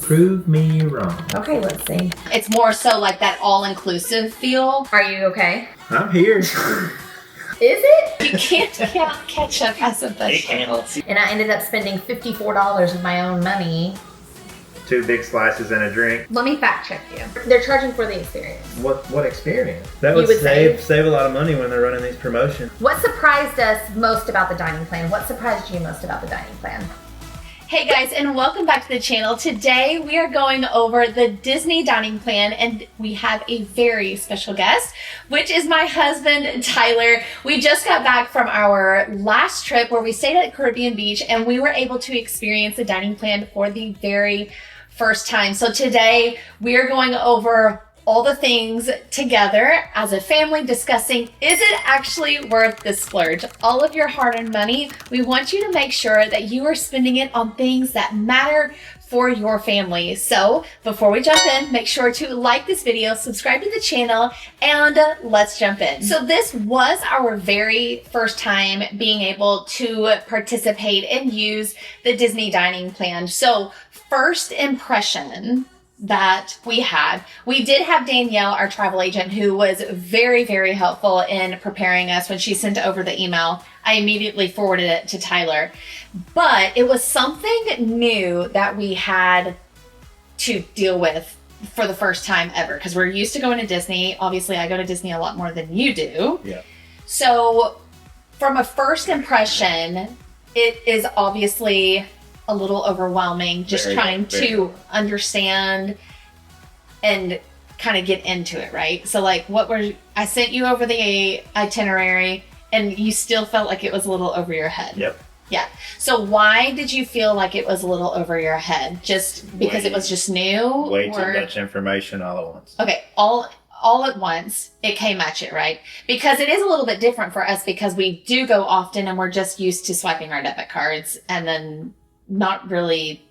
Prove me wrong. Okay, let's see. It's more so like that all-inclusive feel. Are you okay? I'm here. Is it? You can't count ketchup as a vegetable. And I ended up spending $54 of my own money. 2 big slices and a drink. Let me fact check you. They're charging for the experience. What experience? That You would would save a lot of money when they're running these promotions. What surprised us most about the dining plan? What surprised you most about the dining plan? Hey guys, and welcome back to the channel. Today we are going over the Disney dining plan, and we have a very special guest, which is my husband, Tyler. We just got back from our last trip where we stayed at Caribbean Beach, and we were able to experience the dining plan for the very first time. So today we are going over all the things together as a family, discussing, is it actually worth the splurge? All of your hard-earned money, we want you to make sure that you are spending it on things that matter for your family. So before we jump in, make sure to like this video, subscribe to the channel, and let's jump in. So this was our very first time being able to participate and use the Disney dining plan. So first impression that we did have Danielle, our travel agent, who was very, very helpful in preparing us. When she sent over the email, I immediately forwarded it to Tyler. But it was something new that we had to deal with for the first time ever, because we're used to going to Disney. Obviously, I go to Disney a lot more than you do. Yeah. So from a first impression, it is obviously a little overwhelming, just trying to understand and kind of get into it, right? So like, I sent you over the itinerary and you still felt like it was a little over your head. Yep. Yeah. So why did you feel like it was a little over your head? Just because it was just new? Way too much information all at once. Okay, all at once, it came at you, right? Because it is a little bit different for us, because we do go often and we're just used to swiping our debit cards and then not really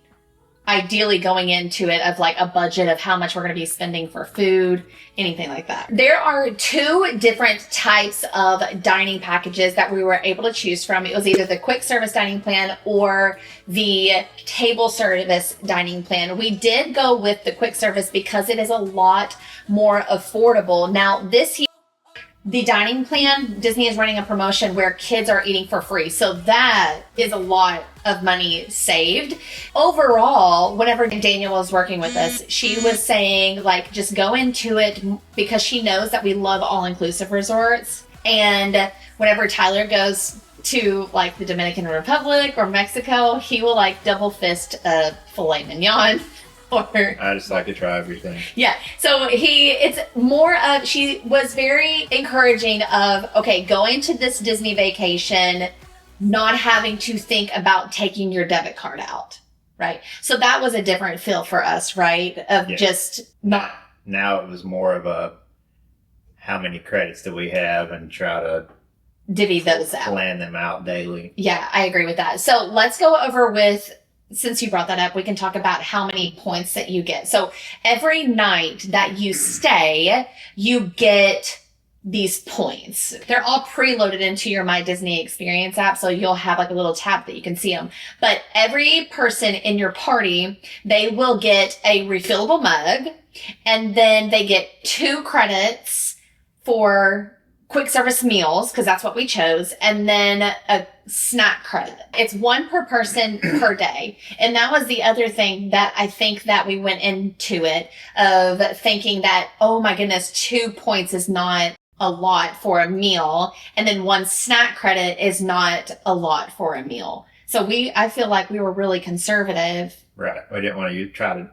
ideally going into it of like a budget of how much we're going to be spending for food, anything like that. There are 2 different types of dining packages that we were able to choose from. It was either the quick service dining plan or the table service dining plan. We did go with the quick service because it is a lot more affordable. Now this year, the dining plan, Disney is running a promotion where kids are eating for free. So that is a lot of money saved. Overall, whenever Daniel was working with us, she was saying like, just go into it, because she knows that we love all-inclusive resorts. And whenever Tyler goes to like the Dominican Republic or Mexico, he will like double fist a filet mignon. I just like to try everything. Yeah. So it's more of, she was very encouraging of, okay, going to this Disney vacation, not having to think about taking your debit card out. Right. So that was a different feel for us, right? Of just not. Now it was more of a, how many credits do we have, and try to divvy those out. Plan them out daily. Yeah, I agree with that. So let's go over with, since you brought that up, we can talk about how many points that you get. So every night that you stay, you get these points. They're all preloaded into your My Disney Experience app, so you'll have like a little tab that you can see them. But every person in your party, they will get a refillable mug, and then they get 2 credits for quick service meals, because that's what we chose, and then a snack credit. It's 1 per person per day. And that was the other thing that I think that we went into it of thinking that, oh my goodness, 2 points is not a lot for a meal, and then 1 snack credit is not a lot for a meal. So I feel like we were really conservative. Right. We didn't want to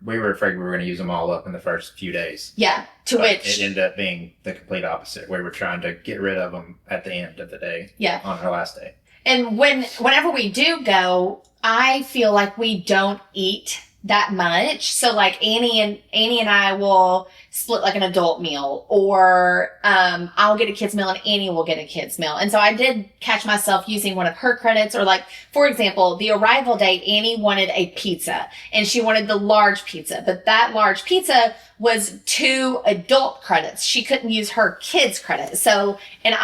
we were afraid we were going to use them all up in the first few days. Yeah. Which it ended up being the complete opposite. We were trying to get rid of them at the end of the day. Yeah. On our last day. And whenever we do go, I feel like we don't eat that much. So like Annie and I will split like an adult meal, or I'll get a kid's meal and Annie will get a kid's meal. And so I did catch myself using one of her credits, or like, for example, the arrival date, Annie wanted a pizza and she wanted the large pizza, but that large pizza was 2 adult credits. She couldn't use her kids' credit. So, and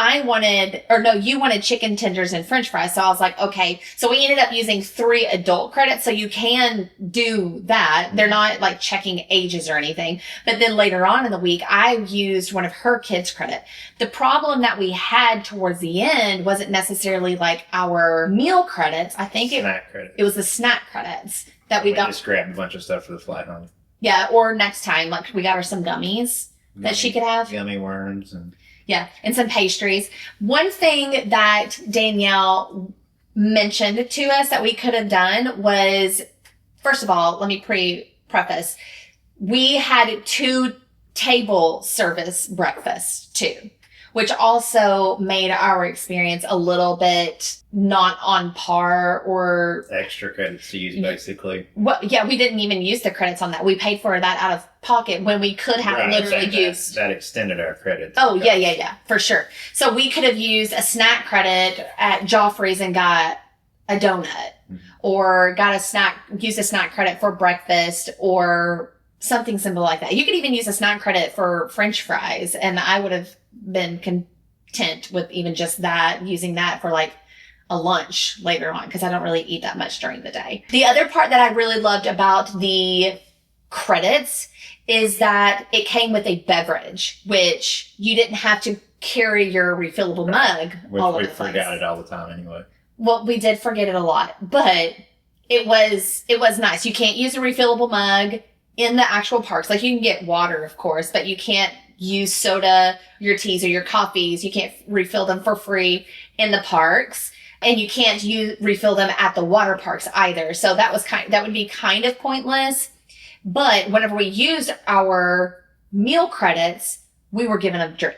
you wanted chicken tenders and french fries. So I was like, okay. So we ended up using 3 adult credits. So you can do that. They're not like checking ages or anything. But then later on in the week, I used one of her kids' credit. The problem that we had towards the end wasn't necessarily like our meal credits. I think Snack credit. it was the snack credits that we got. Just grabbed a bunch of stuff for the flight home. Yeah, or next time, like we got her some gummies that she could have. Gummy worms and some pastries. One thing that Danielle mentioned to us that we could have done was, first of all, let me preface, we had 2 table service breakfasts too, which also made our experience a little bit not on par or extra credits to use, basically. Well, yeah, we didn't even use the credits on that. We paid for that out of pocket when we could have literally used. That extended our credits. Oh, yeah, for sure. So we could have used a snack credit at Joffrey's and got a donut, or used a snack credit for breakfast, or something simple like that. You could even use a snack credit for French fries, and I would have been content with even just that, using that for like a lunch later on, because I don't really eat that much during the day. The other part that I really loved about the credits is that it came with a beverage, which you didn't have to carry your refillable mug all over the place. We forgot it all the time anyway. Well, we did forget it a lot, but it was nice. You can't use a refillable mug in the actual parks. Like, you can get water, of course, but you can't use soda, your teas or your coffees. You can't refill them for free in the parks, and you can't refill them at the water parks either. So that would be kind of pointless. But whenever we used our meal credits, we were given a drink.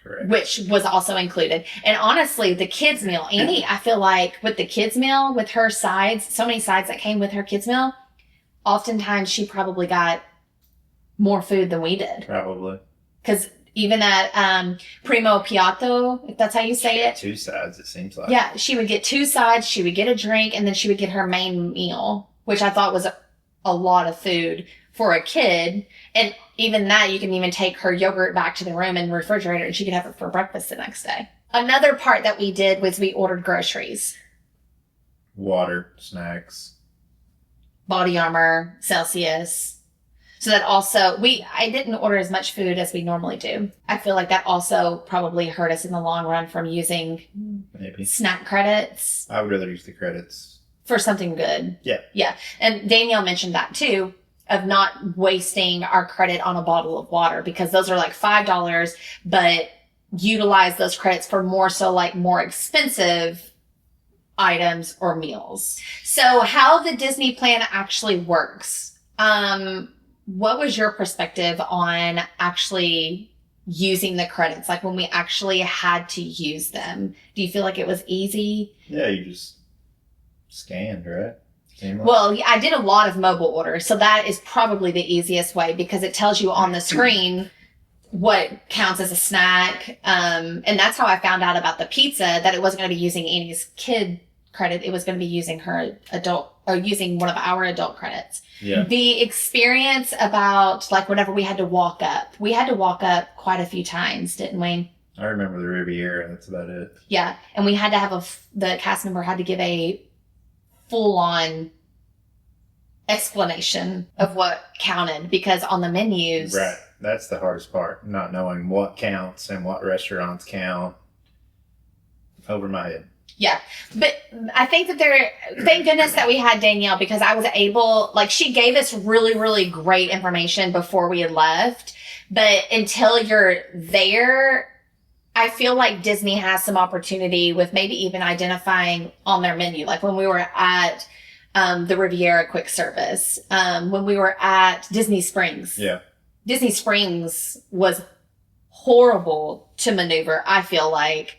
Correct. Which was also included. And honestly, the kids meal, Annie, I feel like with the kids meal, with her sides, so many sides that came with her kids meal, oftentimes she probably got more food than we did. Probably. Because even at Primo Piatto, if that's how you say it. 2 sides, it seems like. Yeah, she would get 2 sides, she would get a drink, and then she would get her main meal, which I thought was a lot of food for a kid. And even that, you can even take her yogurt back to the room and refrigerate it, and she could have it for breakfast the next day. Another part that we did was we ordered groceries. Water, snacks. Body Armor, Celsius. So that also, I didn't order as much food as we normally do. I feel like that also probably hurt us in the long run from using snack credits. I would rather use the credits for something good. Yeah. Yeah. And Danielle mentioned that too, of not wasting our credit on a bottle of water, because those are like $5, but utilize those credits for more expensive items or meals. So how the Disney plan actually works. What was your perspective on actually using the credits? Like, when we actually had to use them, do you feel like it was easy? Yeah, you just scanned, right? Well, I did a lot of mobile orders, so that is probably the easiest way, because it tells you on the screen what counts as a snack. And that's how I found out about the pizza, that it wasn't going to be using Annie's kid credit. It was going to be using her using one of our adult credits. Yeah. The experience about, like, whenever we had to walk up quite a few times, didn't we? I remember the Riviera. That's about it. Yeah. And we had to have the cast member had to give a full-on explanation of what counted, because on the menus. Right. That's the hardest part. Not knowing what counts and what restaurants count. Over my head. Yeah. But I think that thank goodness that we had Danielle, because I was able, like, she gave us really, really great information before we had left. But until you're there, I feel like Disney has some opportunity with maybe even identifying on their menu. Like when we were at the Riviera quick service, when we were at Disney Springs. Yeah. Disney Springs was horrible to maneuver, I feel like,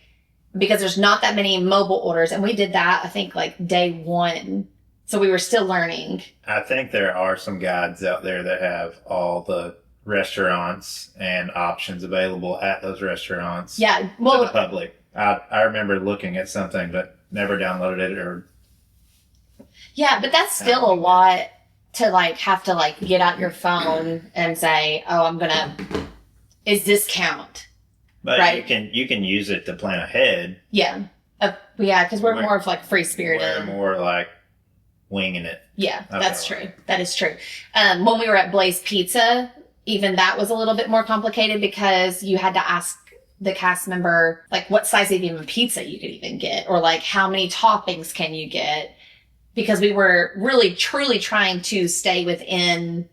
because there's not that many mobile orders. And we did that, I think, like day 1. So we were still learning. I think there are some guides out there that have all the restaurants and options available at those restaurants. Yeah. Well, to the public. I remember looking at something, but never downloaded it or. Yeah, but that's still a lot to like have to like get out your phone and say, oh, is this count? But Right. you can use it to plan ahead. Yeah. Because we're more of like free spirited. We're more like winging it. Yeah, I that's feel true. That is true. When we were at Blaze Pizza, even that was a little bit more complicated because you had to ask the cast member like what size of even pizza you could even get, or like how many toppings can you get, because we were really truly trying to stay within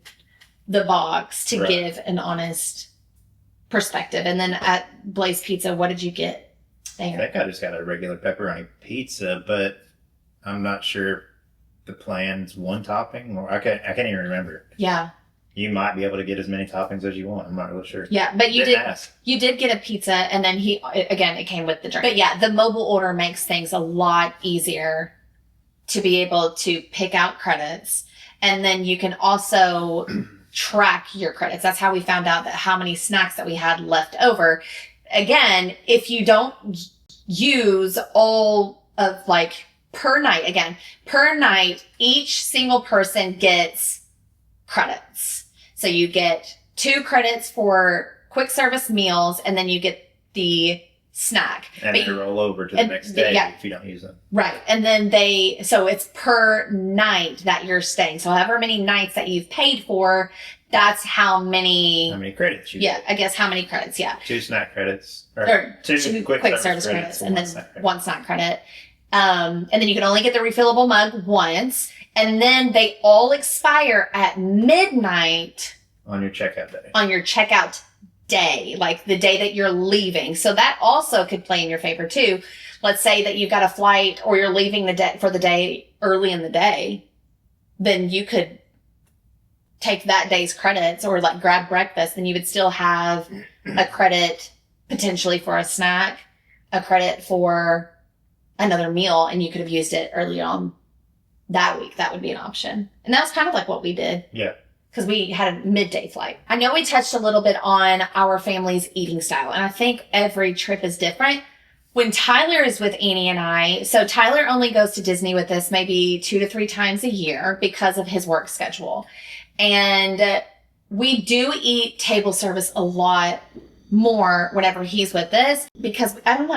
the box to Right. give an honest perspective. And then at Blaze Pizza, what did you get I there? think I just got a regular pepperoni pizza, but I'm not sure if the plan's one topping, or I can't even remember. Yeah. You might be able to get as many toppings as you want. I'm not really sure. Yeah, but you Didn't did. ask. You did get a pizza, and then it came with the drink. But yeah, the mobile order makes things a lot easier to be able to pick out credits. And then you can also track your credits. That's how we found out that how many snacks that we had left over. Again, if you don't use all of like per night, each single person gets credits. So you get 2 credits for quick service meals, and then you get the snack. And But they roll over to the next day if you don't use them. Right. And then so it's per night that you're staying. So however many nights that you've paid for, that's how many. How many credits you Yeah, get? I guess how many credits. Yeah. 2 snack credits. Or 2 2 quick service credits and one then snack credit. 1 snack credit. And then you can only get the refillable mug once. And then they all expire at midnight On your checkout day. on your checkout day, like the day that you're leaving. So that also could play in your favor too. Let's say that you've got a flight or you're leaving for the day early in the day, then you could take that day's credits or like grab breakfast, and you would still have a credit potentially for a snack, a credit for another meal, and you could have used it early on that week. That would be an option. And that's kind of like what we did. Yeah. Because we had a midday flight. I know we touched a little bit on our family's eating style, and I think every trip is different. When Tyler is with Annie and I, so Tyler only goes to Disney with us maybe 2 to 3 times a year because of his work schedule. And we do eat table service a lot more whenever he's with us because I don't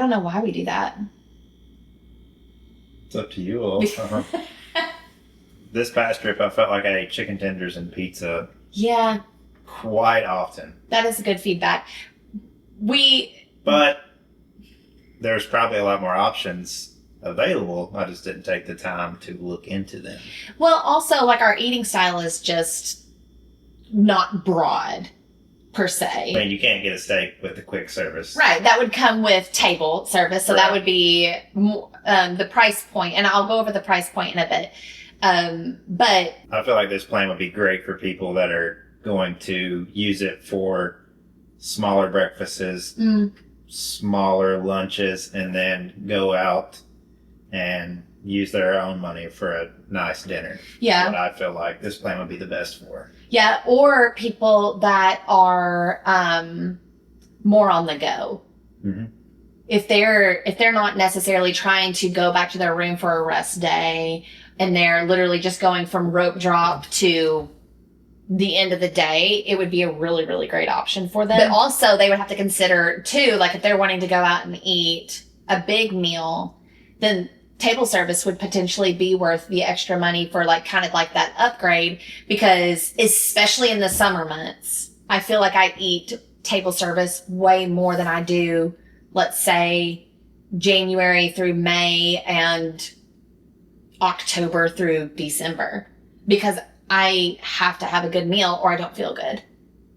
know why we do that. It's up to you all. This past trip, I felt like I ate chicken tenders and pizza Yeah, quite often. that is good feedback. But there's probably a lot more options available. I just didn't take the time to look into them. Well, also, like, our eating style is just not broad, per I se. mean, you can't get a steak with the quick service. Right, that would come with table service, so that Right. would be the price point, and I'll go over the price point in a bit. But I feel like this plan would be great for people that are going to use it for smaller breakfasts, smaller lunches, and then go out and use their own money for a nice dinner. yeah, What I feel like this plan would be the best for. yeah, or people that are more on the go. Mhm. If they're not necessarily trying to go back to their room for a rest day, and they're literally just going from rope drop to the end of the day, it would be a really, really great option for them. But also they would have to consider too, like if they're wanting to go out and eat a big meal, then table service would potentially be worth the extra money for like kind of like that upgrade, because especially in the summer months, I feel like I eat table service way more than I do, let's say, January through May and October through December, because I have to have a good meal or I don't feel good.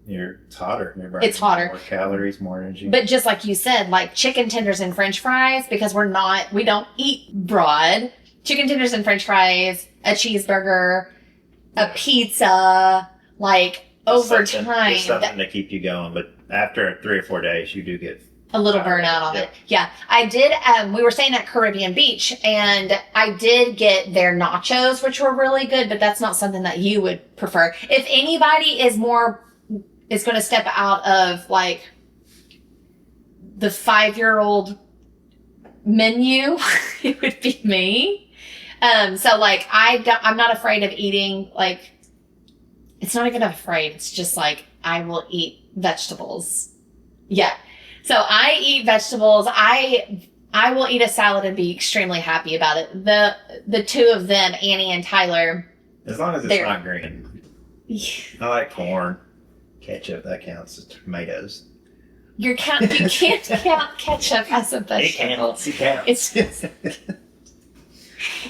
It's hotter. You're burning It's hotter. More calories, more energy. But just like you said, like chicken tenders and french fries, because we don't eat broad. Chicken tenders and french fries, a cheeseburger, a pizza, like over It's time, something to keep you going. But after 3 or 4 days, you do get a little burnout on Yeah. it. Yeah. I did, we were staying at Caribbean Beach, and I did get their nachos, which were really good, but that's not something that you would prefer. If anybody is going to step out of like the 5-year-old menu, it would be me. So like I'm not afraid of eating, like, it's not even afraid. It's just like, I will eat vegetables. Yeah. So I eat vegetables. I will eat a salad and be extremely happy about it. The two of them, Annie and Tyler. As long as it's not green. I like corn. Ketchup, that counts as tomatoes. You can't count ketchup as a vegetable. It counts. It's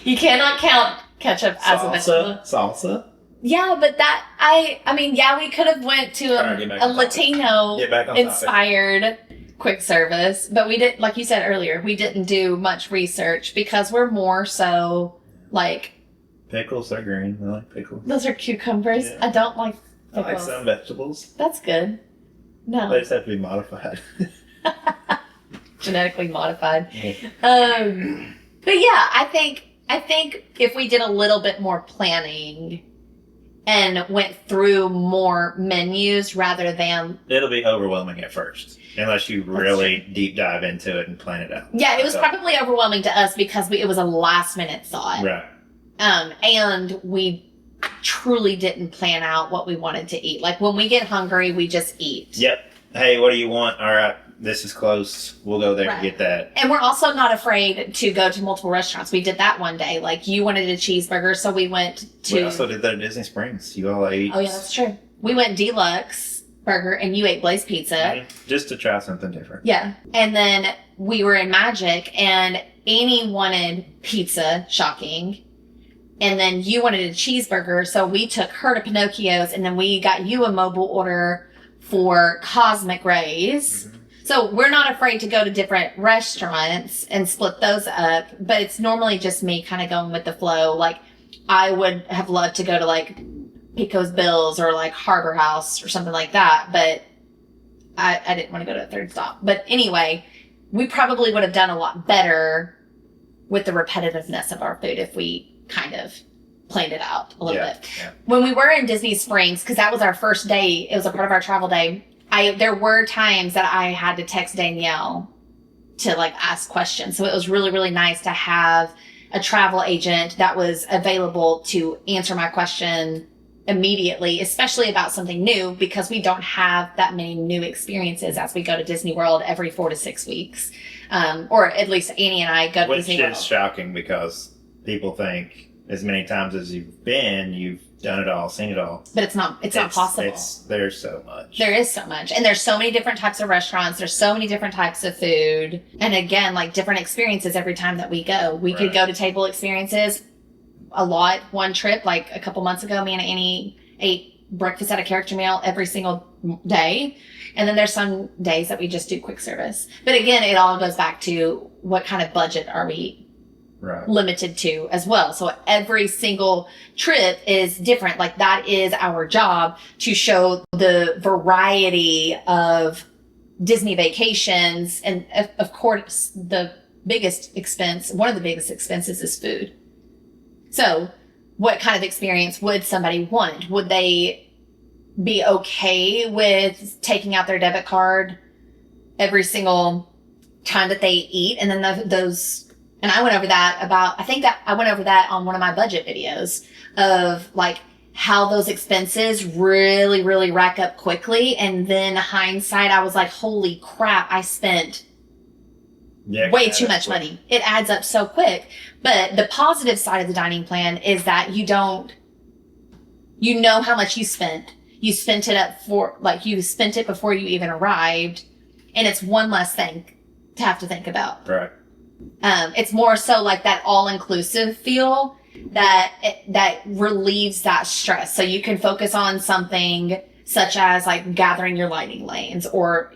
you cannot count ketchup as a vegetable. Salsa? Yeah, but I mean, yeah, we could have went to a Latino inspired quick service, but we didn't, like you said earlier, we didn't do much research because we're more so like... Pickles, they're green. I like pickles. Those are cucumbers. Yeah. I don't like pickles. I like some vegetables. That's good. No. They just have to be modified. Genetically modified. Yeah. But yeah, I think if we did a little bit more planning and went through more menus rather than... It'll be overwhelming at first, unless you really deep dive into it and plan it out. Yeah, it was probably overwhelming to us because it was a last minute thought. Right. And we truly didn't plan out what we wanted to eat. Like when we get hungry, we just eat. Yep. Hey, what do you want? All right, this is close. We'll go there and get that. And we're also not afraid to go to multiple restaurants. We did that one day. Like you wanted a cheeseburger, so we went to... We also did that at Disney Springs. You all ate... Oh yeah, that's true. We went deluxe burger and you ate Blaze Pizza. Mm-hmm. Just to try something different. Yeah. And then we were in Magic and Annie wanted pizza, shocking. And then you wanted a cheeseburger, so we took her to Pinocchio's, and then we got you a mobile order for Cosmic Rays. Mm-hmm. So we're not afraid to go to different restaurants and split those up, but it's normally just me kind of going with the flow. Like, I would have loved to go to, like, Pico's Bills or, like, Harbor House or something like that, but I didn't want to go to a third stop. But anyway, we probably would have done a lot better with the repetitiveness of our food if we kind of planned it out a little bit. Yeah. When we were in Disney Springs, because that was our first day, it was a part of our travel day, there were times that I had to text Danielle to like ask questions. So it was really, really nice to have a travel agent that was available to answer my question immediately, especially about something new, because we don't have that many new experiences as we go to Disney World every 4 to 6 weeks. Or at least Annie and I go to Disney World. Which is shocking because people think as many times as you've been, you've done it all, seen it all. But it's not possible. There's so much. There is so much. And there's so many different types of restaurants. There's so many different types of food. And again, like different experiences every time that we go. We could go to table experiences a lot. One trip, like a couple months ago, me and Annie ate breakfast at a character meal every single day. And then there's some days that we just do quick service. But again, it all goes back to what kind of budget are we limited to as well. So every single trip is different. Like that is our job, to show the variety of Disney vacations. And of course, the biggest expense, one of the biggest expenses is food. So what kind of experience would somebody want? Would they be okay with taking out their debit card every single time that they eat? And then and I went over that I went over that on one of my budget videos of like how those expenses really, really rack up quickly. And then hindsight, I was like, holy crap, I spent way too much money. It adds up so quick. But the positive side of the dining plan is that you know how much you spent. You spent you spent it before you even arrived. And it's one less thing to have to think about. Right. It's more so like that all-inclusive feel that relieves that stress. So you can focus on something such as like gathering your lighting lanes or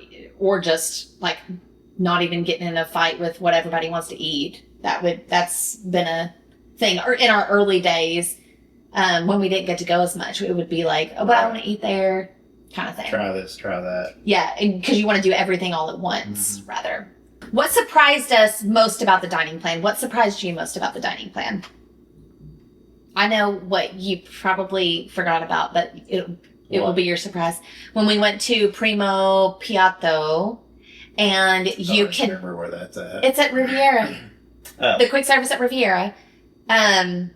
just like not even getting in a fight with what everybody wants to eat. That's been a thing. Or in our early days, when we didn't get to go as much, it would be like, oh, but I want to eat there kind of thing. Try this, try that. Yeah. Because you want to do everything all at once rather. What surprised us most about the dining plan? What surprised you most about the dining plan? I know what you probably forgot about, but it will be your surprise. When we went to Primo Piatto, and you can remember where that's at. It's at Riviera. Oh. The quick service at Riviera. And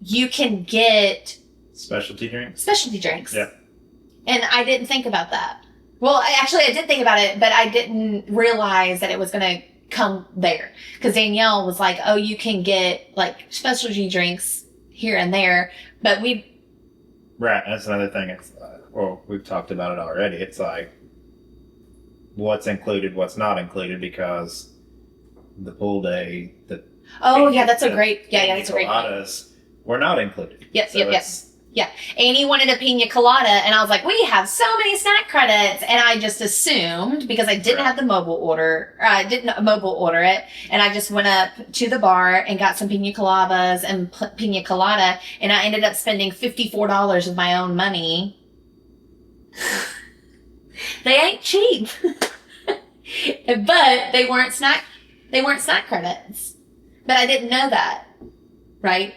you can get Specialty drinks? specialty drinks. Yep. And I didn't think about that. Well, I did think about it, but I didn't realize that it was going to come there. Because Danielle was like, oh, you can get like specialty drinks here and there. But Right. That's another thing. It's we've talked about it already. It's like what's included, what's not included, because the pool day, that's a great point. coladas were not included. Yep. it's- Yeah. Annie wanted a pina colada, and I was like, we have so many snack credits. And I just assumed, because I didn't have the mobile order, or I didn't mobile order it, and I just went up to the bar and got some pina coladas and pina colada, and I ended up spending $54 of my own money. They ain't cheap. But they weren't snack credits. But I didn't know that. Right?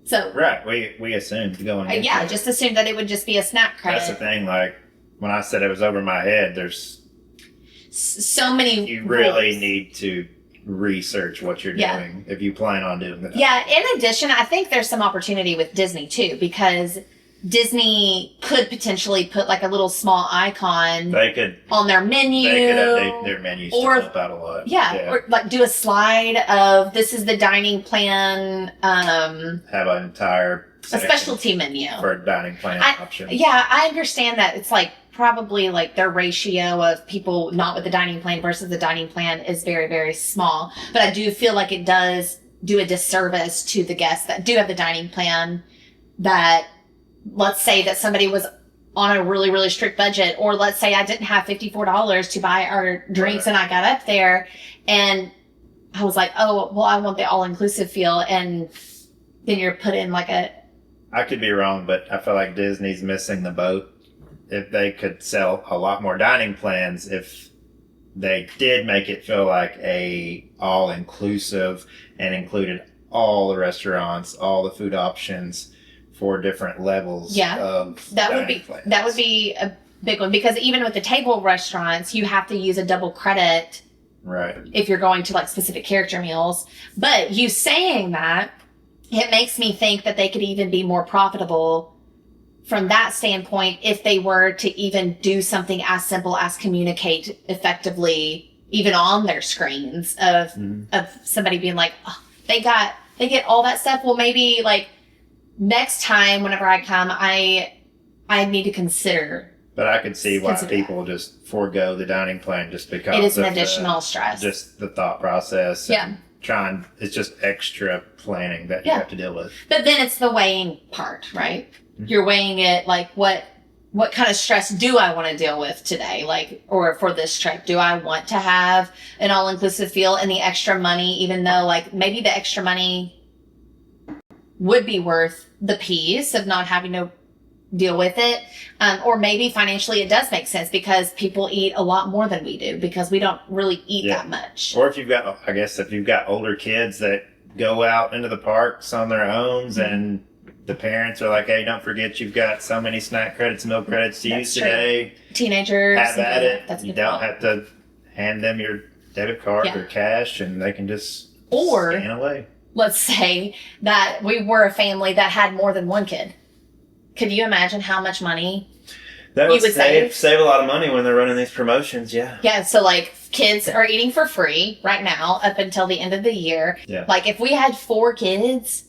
So Right. We assumed going into I it. just assumed that it would just be a snack credit. That's the thing. Like when I said it was over my head, there's So many you really rules. need to research what you're Yeah. doing if you plan on doing that. Yeah, in addition, I think there's some opportunity with Disney too, because Disney could potentially put like a little small icon They could on their menu. update their menus Or- to help out a lot. Yeah, or like do a slide of this is the dining plan, Have an entire a section specialty menu. for a dining plan I- option. Yeah, I understand that it's like probably like their ratio of people not with the dining plan versus the dining plan is very, very small. But I do feel like it does do a disservice to the guests that do have the dining plan, that let's say that somebody was on a really, really strict budget, or let's say I didn't have $54 to buy our drinks and I got up there and I was like, oh, well, I want the all-inclusive feel. And then you're put in like I could be wrong, but I feel like Disney's missing the boat. If they could sell a lot more dining plans, if they did make it feel like a all-inclusive and included all the restaurants, all the food options for different levels of that would dining be plans. that would be a big one, because even with the table restaurants, you have to use a double credit right. if you're going to like specific character meals. But you saying that, it makes me think that they could even be more profitable from that standpoint if they were to even do something as simple as communicate effectively, even on their screens, of somebody being like, oh, they get all that stuff. Well, maybe like next time whenever I come, I need to consider. But I could see why Consider people just forego the dining plan just because It is an of additional stress. just the thought process. Yeah. And it's just extra planning that you Yeah. have to deal with. But then it's the weighing part, right? You're weighing it like what kind of stress do I want to deal with today? Like, or for this trip, do I want to have an all-inclusive feel and the extra money, even though like maybe the extra money would be worth the peace of not having to deal with it. Or maybe financially it does make sense because people eat a lot more than we do because we don't really eat Yeah. that much. Or if you've got older kids that go out into the parks on their own and the parents are like, hey, don't forget you've got so many snack credits, milk credits to That's use true. today. Teenagers. Have at it. That's a You good don't point. have to hand them your debit card Yeah. or cash and they can just Or- scan away. Let's say that we were a family that had more than one kid. Could you imagine how much money? That You would save? a lot of money when they're running these promotions, yeah. Yeah, so like kids are eating for free right now up until the end of the year. Yeah. Like if we had 4 kids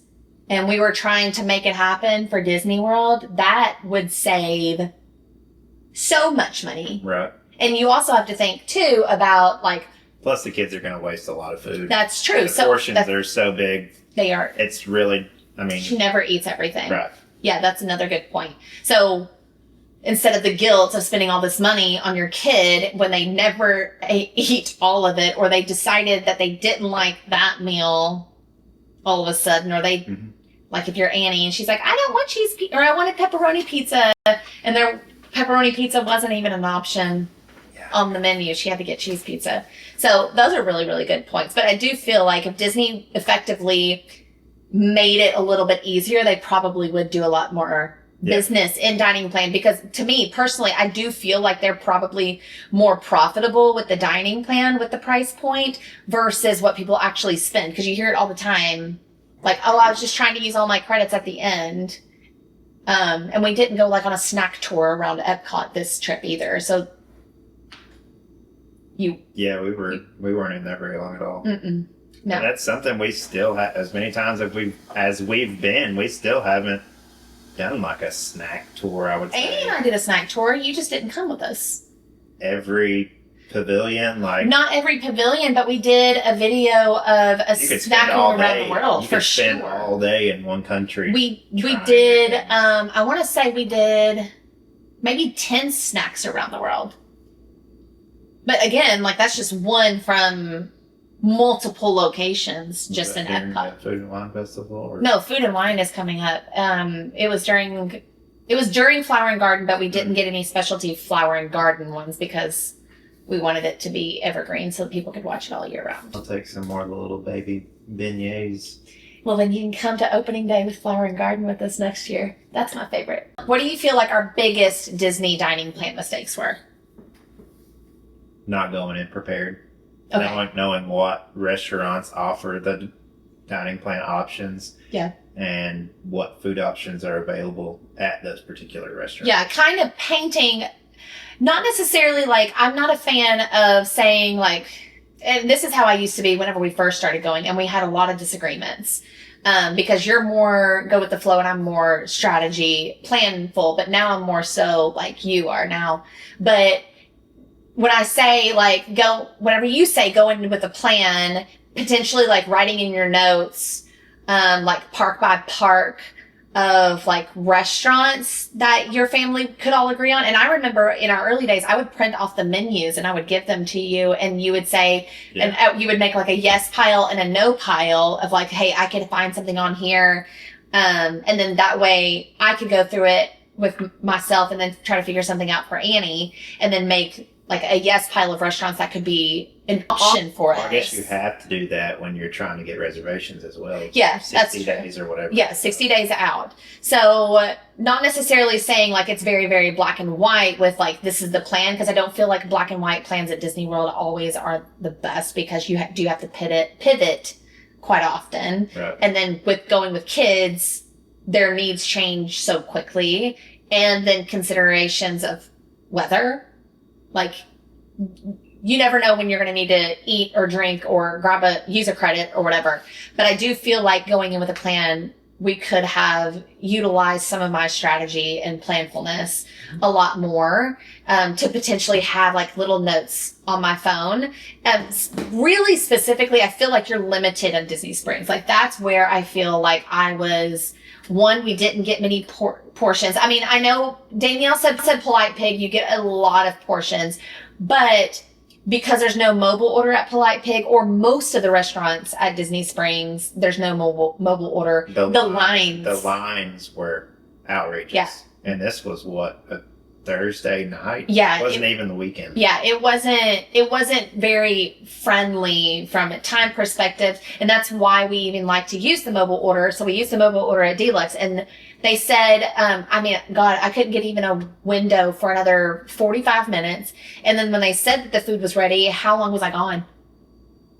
and we were trying to make it happen for Disney World, that would save so much money. Right. And you also have to think too about like, Plus the kids are going to waste a lot of food. that's true. The So portions that- are so big. they are, It's really, she never eats everything. right. Yeah, that's another good point. So instead of the guilt of spending all this money on your kid when they never eat all of it, or they decided that they didn't like that meal all of a sudden, or they, like if you're Annie and she's like, I don't want cheese or I want a pepperoni pizza, and their pepperoni pizza wasn't even an option on the menu. She had to get cheese pizza. So those are really, really good points. But I do feel like if Disney effectively made it a little bit easier, they probably would do a lot more business in dining plan, because to me personally, I do feel like they're probably more profitable with the dining plan with the price point versus what people actually spend. Because you hear it all the time, like, oh, I was just trying to use all my credits at the end. And we didn't go like on a snack tour around Epcot this trip either. So we weren't in there very long at all. Mm-mm. No. And that's something we still have, as many times as we've been, we still haven't done like a snack tour, I would say. Amy and I did a snack tour. You just didn't come with us. Every pavilion, like... Not every pavilion, but we did a video of a snack around the world, you for could spend sure. all day in one country. We did, I want to say we did maybe 10 snacks around the world. But again, like, that's just one from multiple locations just in Epcot. Food and Wine Festival? Or? No, Food and Wine is coming up. It was during Flower and Garden, but we didn't get any specialty Flower and Garden ones because we wanted it to be evergreen so that people could watch it all year round. I'll take some more of the little baby beignets. Well, then you can come to opening day with Flower and Garden with us next year. That's my favorite. What do you feel like our biggest Disney dining plan mistakes were? Not going in prepared. Okay. Knowing what restaurants offer the dining plan options. Yeah. And what food options are available at those particular restaurants. Yeah, kind of painting, not necessarily like, I'm not a fan of saying like, and this is how I used to be whenever we first started going, and we had a lot of disagreements. Because you're more go with the flow and I'm more strategy planful, but now I'm more so like you are now. But when I say like whenever you say go in with a plan, potentially like writing in your notes, like park by park of like restaurants that your family could all agree on. And I remember in our early days, I would print off the menus and I would give them to you and you would say, and you would make like a yes pile and a no pile of like, hey, I could find something on here. And then that way I could go through it with myself and then try to figure something out for Annie and then make like a yes pile of restaurants that could be an option for us. I guess you have to do that when you're trying to get reservations as well. Yeah, that's 60 true. days or whatever. Yeah, 60 days out. So not necessarily saying like it's very, very black and white with like this is the plan, because I don't feel like black and white plans at Disney World always are the best because you do have to pivot quite often. Right. And then with going with kids, their needs change so quickly. And then considerations of weather. Like, you never know when you're going to need to eat or drink or use a credit or whatever. But I do feel like going in with a plan, we could have utilized some of my strategy and planfulness a lot more, to potentially have like little notes on my phone. Really specifically, I feel like you're limited on Disney Springs. Like that's where I feel like we didn't get many portions. I mean, I know Danielle said Polite Pig, you get a lot of portions, but because there's no mobile order at Polite Pig or most of the restaurants at Disney Springs, there's no mobile order. The lines were outrageous. Yeah. And this was a Thursday night? Yeah. It wasn't even the weekend. Yeah, it wasn't very friendly from a time perspective. And that's why we even like to use the mobile order. So we use the mobile order at Deluxe. And they said, I couldn't get even a window for another 45 minutes. And then when they said that the food was ready, how long was I gone?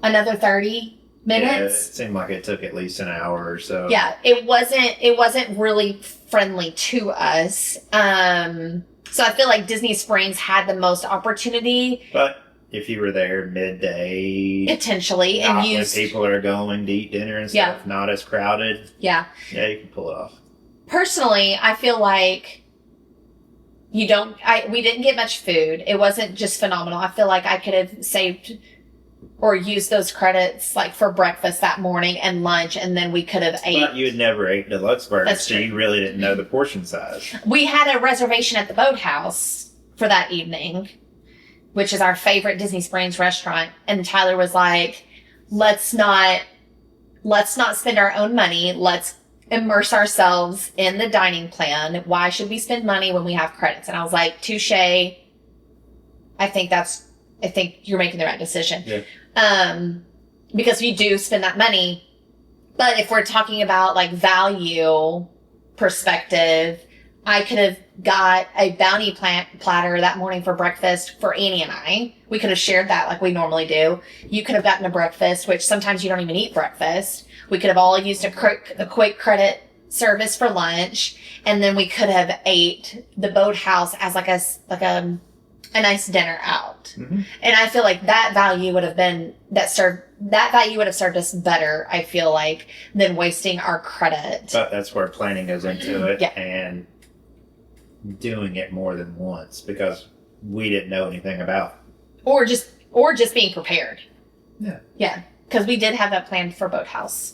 Another 30 minutes? Yeah, it seemed like it took at least an hour or so. Yeah, it wasn't really friendly to us. So I feel like Disney Springs had the most opportunity. But if you were there midday, potentially, not and when people are going to eat dinner and stuff, not as crowded. Yeah. Yeah, you can pull it off. Personally, I feel like we didn't get much food. It wasn't just phenomenal. I feel like I could have saved or used those credits like for breakfast that morning and lunch, and then we could have ate. But you had never ate deluxe burgers, That's so true. you really didn't know the portion size. We had a reservation at the Boathouse for that evening, which is our favorite Disney Springs restaurant. And Tyler was like, let's not spend our own money. Let's immerse ourselves in the dining plan. Why should we spend money when we have credits? And I was like, touche. I think you're making the right decision. Yeah. Because we do spend that money. But if we're talking about like value perspective, I could have got a bounty platter that morning for breakfast for Annie and I. We could have shared that like we normally do. You could have gotten a breakfast, which sometimes you don't even eat breakfast. We could have all used a quick credit service for lunch, and then we could have ate the boathouse as like a nice dinner out. Mm-hmm. And I feel like that value would have served us better, I feel like, than wasting our credit. But that's where planning goes into it. Yeah. And doing it more than once because we didn't know anything about it. Or just being prepared. Yeah. Yeah. Because we did have that planned for Boathouse.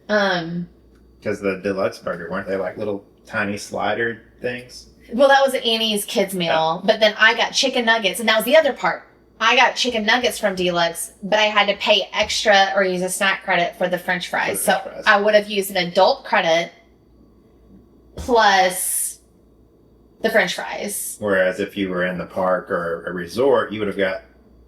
Because the deluxe burger, weren't they like little tiny slider things? Well, that was Annie's kids meal, but then I got chicken nuggets, and that was the other part. I got chicken nuggets from Deluxe, but I had to pay extra or use a snack credit for the French fries. So I would have used an adult credit plus the French fries. Whereas if you were in the park or a resort, you would have got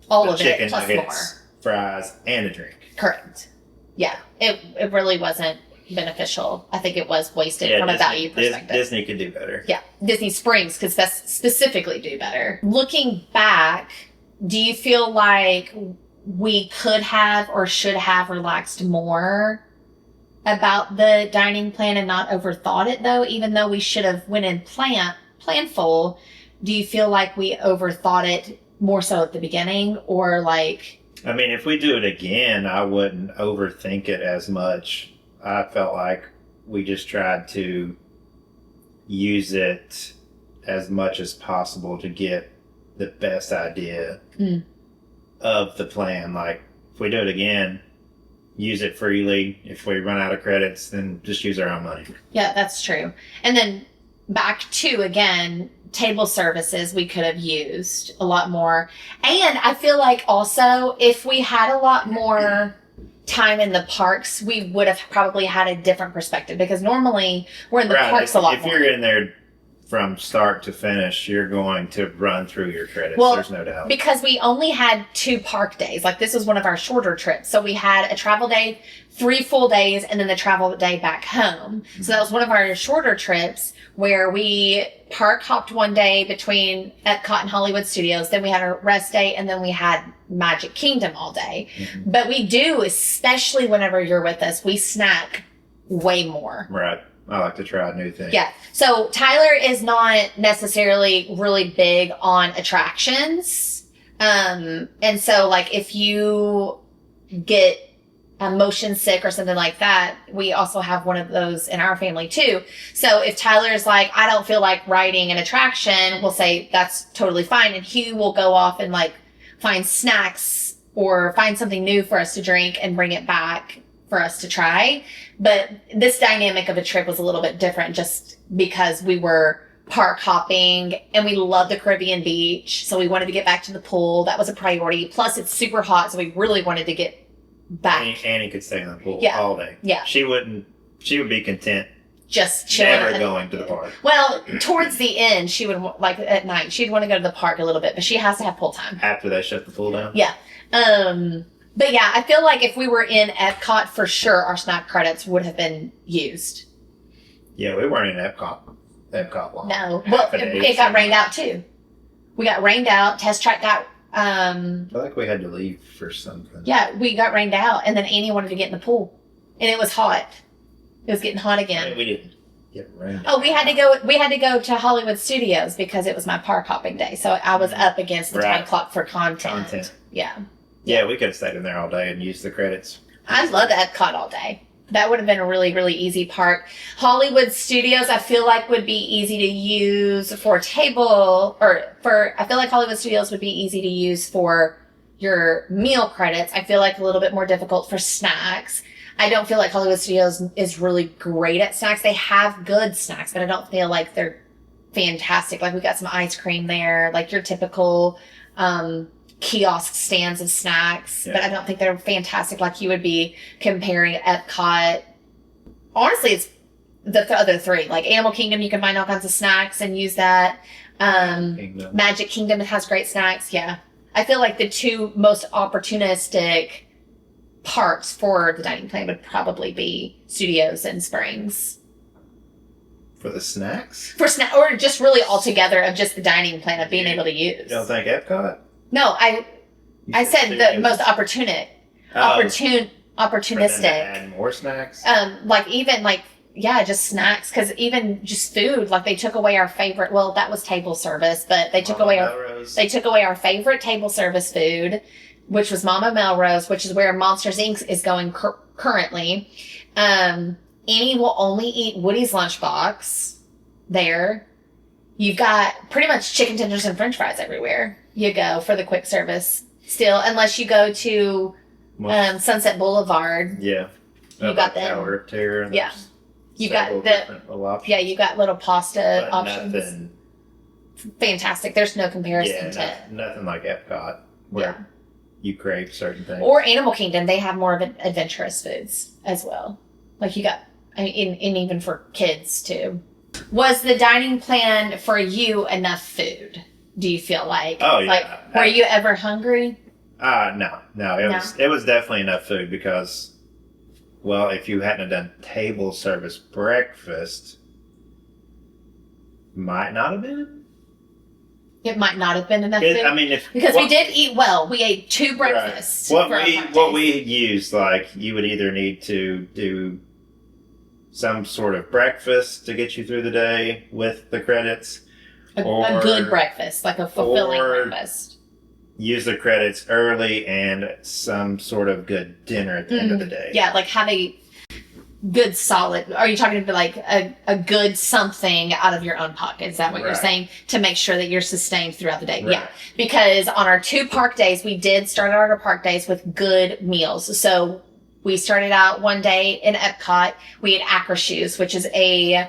all of chicken it plus nuggets, more. Fries, and a drink. Correct. Yeah, it really wasn't beneficial. I think it was wasted from a value perspective. Disney could do better. Yeah, Disney Springs could specifically do better. Looking back, do you feel like we could have or should have relaxed more about the dining plan and not overthought it though, even though we should have went in planful? Do you feel like we overthought it more so at the beginning, or like? I mean, if we do it again, I wouldn't overthink it as much. I felt like we just tried to use it as much as possible to get the best idea of the plan. Like, if we do it again, use it freely. If we run out of credits, then just use our own money. Yeah, that's true. And then back to, again, table services we could have used a lot more. And I feel like also if we had a lot more time in the parks, we would have probably had a different perspective, because normally we're in the parks a lot more. If you're in there from start to finish, you're going to run through your credits. Well, there's no doubt. Because we only had 2 park days. Like, this was one of our shorter trips. So we had a travel day, 3 full days, and then the travel day back home. Mm-hmm. So that was one of our shorter trips where we park hopped one day between Epcot and Hollywood Studios. Then we had a rest day, and then we had Magic Kingdom all day. Mm-hmm. But we do, especially whenever you're with us, we snack way more. Right. I like to try new things. Yeah. So Tyler is not necessarily really big on attractions. And so, like, if you get motion sick or something like that, we also have one of those in our family too. So if Tyler's like, I don't feel like riding an attraction, we'll say that's totally fine. And he will go off and like find snacks or find something new for us to drink and bring it back for us to try. But this dynamic of a trip was a little bit different just because we were park hopping and we love the Caribbean beach. So we wanted to get back to the pool. That was a priority. Plus it's super hot. So we really wanted to get back. Annie could stay in the pool all day. Yeah. She would be content just chilling. Never going to the park. Well, towards the end, she would, like at night, she'd want to go to the park a little bit, but she has to have pool time. After they shut the pool down? Yeah. But yeah, I feel like if we were in Epcot, for sure, our snack credits would have been used. Yeah, we weren't in Epcot long. No. Well, it got rained out too. We got rained out. Test track got, I feel like we had to leave for something. Yeah, we got rained out, and then Annie wanted to get in the pool. And it was hot. It was getting hot again. We didn't get rained. Oh, we had to go to Hollywood Studios because it was my park hopping day. So I was up against the time clock for content. Yeah. Yeah, we could have stayed in there all day and used the credits. I love Epcot all day. That would have been a really, really easy park. Hollywood Studios, I feel like would be easy to use for table, I feel like Hollywood Studios would be easy to use for your meal credits. I feel like a little bit more difficult for snacks. I don't feel like Hollywood Studios is really great at snacks. They have good snacks, but I don't feel like they're fantastic. Like we got some ice cream there, like your typical, kiosk stands of snacks, but I don't think they're fantastic like you would be comparing Epcot. Honestly, it's the other three. Like Animal Kingdom, you can find all kinds of snacks and use that. Magic Kingdom has great snacks. Yeah. I feel like the two most opportunistic parks for the dining plan would probably be Studios and Springs. For the snacks? For snack, or just really altogether of just the dining plan of being able to use. You don't think Epcot? No, I said the most opportunistic. For them to add more snacks? Just snacks, because even just food, like they took away our favorite, well, that was table service, but they took away our favorite table service food, which was Mama Melrose, which is where Monsters Inc. is going currently. Annie will only eat Woody's lunchbox there. You've got pretty much chicken tenders and french fries everywhere you go for the quick service still, unless you go to Sunset Boulevard. Yeah. You got them. Tower of Terror. Yeah. You got you got little pasta options. Fantastic. There's no comparison to nothing like Epcot where you crave certain things. Or Animal Kingdom, they have more of adventurous foods as well. Like you got, and even for kids too. Was the dining plan for you enough food? Do you feel like? Oh yeah. Like, were you ever hungry? No. It was definitely enough food because, well, if you hadn't done table service breakfast, might not have been. It might not have been enough food. I mean, because we did eat well. We ate 2 breakfasts. Right. What we used, like, you would either need to do some sort of breakfast to get you through the day with the credits, a good breakfast, like a fulfilling breakfast. Use the credits early and some sort of good dinner at the end of the day. Yeah, like have a good solid. Are you talking about like a good something out of your own pocket? Is that what you're saying? To make sure that you're sustained throughout the day. Right. Yeah. Because on our 2 park days, we did start our park days with good meals. So we started out one day in Epcot. We had Akershoes, which is a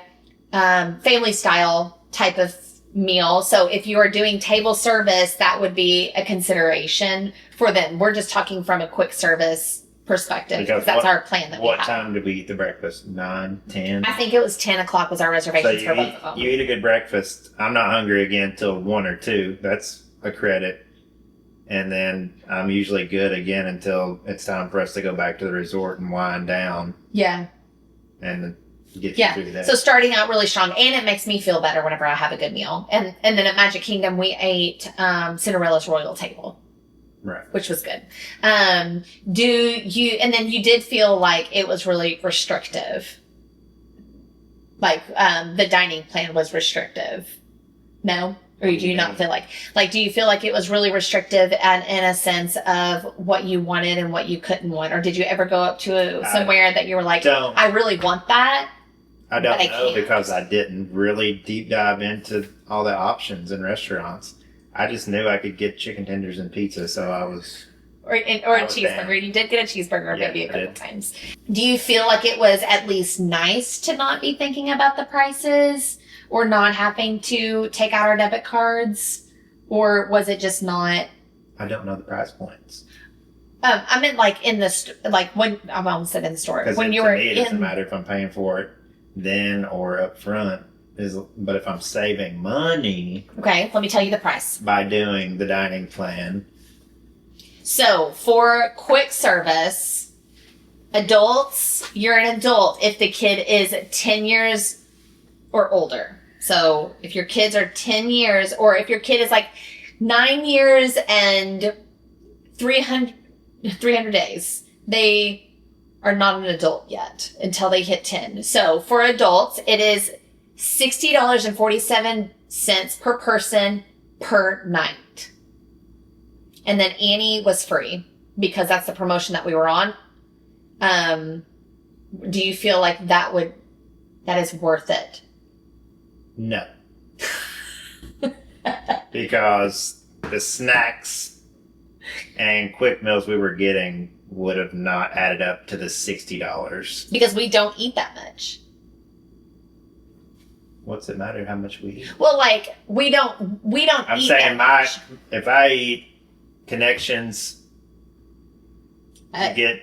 family style type of meal. So if you are doing table service, that would be a consideration for them. We're just talking from a quick service perspective because that's our plan that we have. What time did we eat the breakfast? 9, 10? I think it was 10 o'clock was our reservations for both of them. You eat a good breakfast. I'm not hungry again till 1 or 2. That's a credit. And then I'm usually good again until it's time for us to go back to the resort and wind down. Yeah. And get you through that. So starting out really strong, and it makes me feel better whenever I have a good meal. And then at Magic Kingdom, we ate Cinderella's Royal Table. Right. Which was good. And then you did feel like it was really restrictive. Like, the dining plan was restrictive. No? Or do you not feel like, do you feel like it was really restrictive and in a sense of what you wanted and what you couldn't want? Or did you ever go up to somewhere that you were like, I really want that? I don't know because I didn't really deep dive into all the options in restaurants. I just knew I could get chicken tenders and pizza, so I was... Or a cheeseburger. You did get a cheeseburger maybe a couple times. Do you feel like it was at least nice to not be thinking about the prices or not having to take out our debit cards? Or was it just not... I don't know the price points. I meant like in the... when... I almost said in the store. When you were it doesn't matter if I'm paying for it then or up front. But if I'm saving money... Okay, let me tell you the price. By doing the dining plan. So, for quick service, adults, you're an adult if the kid is 10 years or older. So, if your kids are 10 years, or if your kid is like 9 years and 300 days, they are not an adult yet until they hit 10. So, for adults, it is $60.47 per person per night. And then Annie was free because that's the promotion that we were on. Do you feel like that is worth it? No. Because the snacks and quick meals we were getting would have not added up to the $60. Because we don't eat that much. What's it matter how much we eat? Well, like we don't I'm eat saying that much. if I eat Connections, you get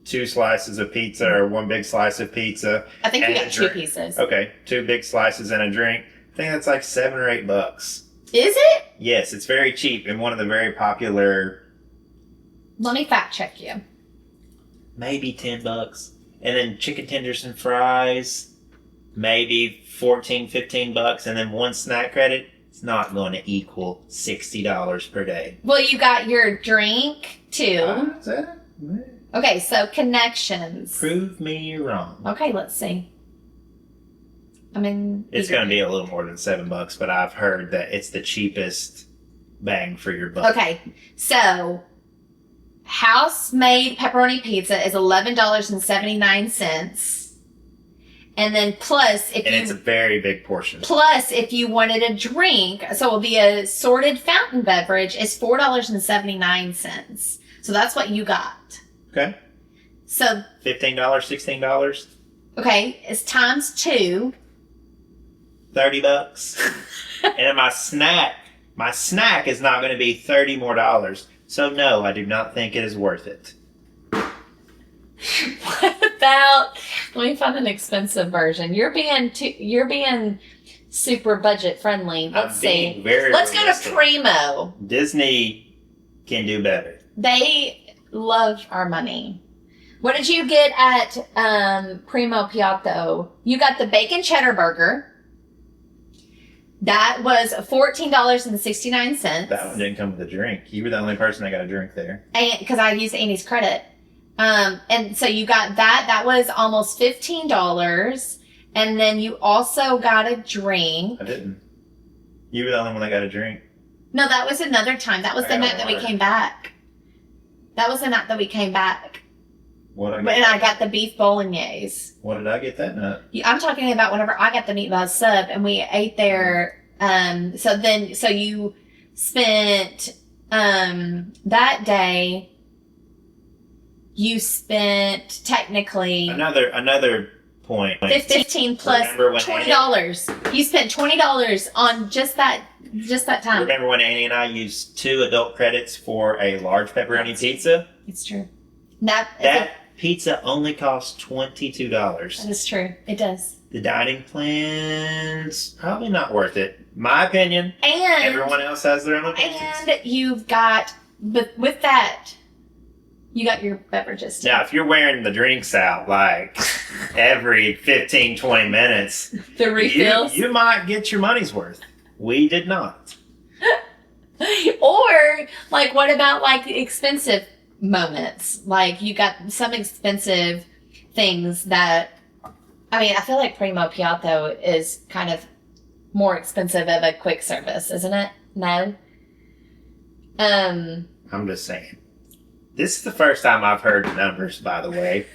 2 slices of pizza or 1 big slice of pizza. I think you get 2 pieces. Okay, 2 big slices and a drink. I think that's like $7 or $8. Is it? Yes, it's very cheap and one of the very popular. Let me fact check you. Maybe $10, and then chicken tenders and fries. maybe 14, 15 bucks, and then one snack credit, it's not going to equal $60 per day. Well, you got your drink too. Is that it? Okay, so connections. Prove me wrong. Okay, let's see. I mean, It's going to be a little more than $7, but I've heard that it's the cheapest bang for your buck. Okay, so house-made pepperoni pizza is $11.79. And then plus it's a very big portion. Plus, if you wanted a drink, so it will be a sorted fountain beverage, is $4.79. So that's what you got. Okay. So $15, $16, okay, it's times 2. $30. And then my snack is not going to be $30 more. So no, I do not think it is worth it. What about? Let me find an expensive version. You're being super budget friendly. Let's see. Let's go to Primo. Disney can do better. They love our money. What did you get at Primo Piatto? You got the bacon cheddar burger. That was $14.69. That one didn't come with a drink. You were the only person that got a drink there. And because I used Annie's credit. And so you got that. That was almost $15. And then you also got a drink. I didn't. You were the only one that got a drink. No, that was another time. That was the night that we came back. That was the night that we came back. And I got the beef bolognese. What did I get that night? I'm talking about whenever I got the meatball sub and we ate there. So you spent, that day, you spent technically another point. 15 plus $20. You spent $20 on just that time. Remember when Annie and I used 2 adult credits for a large pepperoni pizza? It's true. That pizza only costs $22. That is true. It does. The dining plan's probably not worth it. My opinion. And everyone else has their own opinions. And you've got, but with that, you got your beverages too. Now, if you're wearing the drinks out like every 15, 20 minutes, the refills, you might get your money's worth. We did not. Or, like, what about, like, expensive moments? Like, you got some expensive things that, I mean, I feel like Primo Piatto is kind of more expensive of a quick service, isn't it? No? I'm just saying. This is the first time I've heard the numbers, by the way.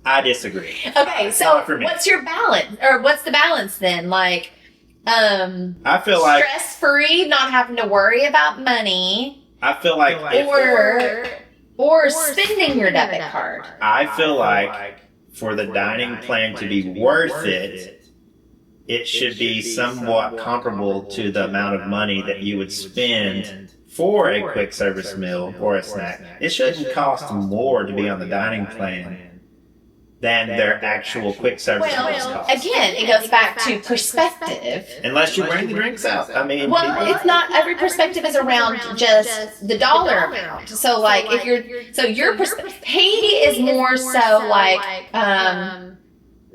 I disagree. Okay, so what's your balance? Or what's the balance then? Like, I feel like stress-free, not having to worry about money. I feel like or spending your debit card. I feel like for the dining plan to be worth it, it should be somewhat comparable to the amount of money that you would spend for a quick service meal or a snack. It shouldn't cost more to be on the dining plan than their actual quick service meals cost. Again, it goes back to perspective. Unless you're wearing the drinks out. I mean, it's not every perspective is around just the dollar amount. So like if your perspective, he is more so like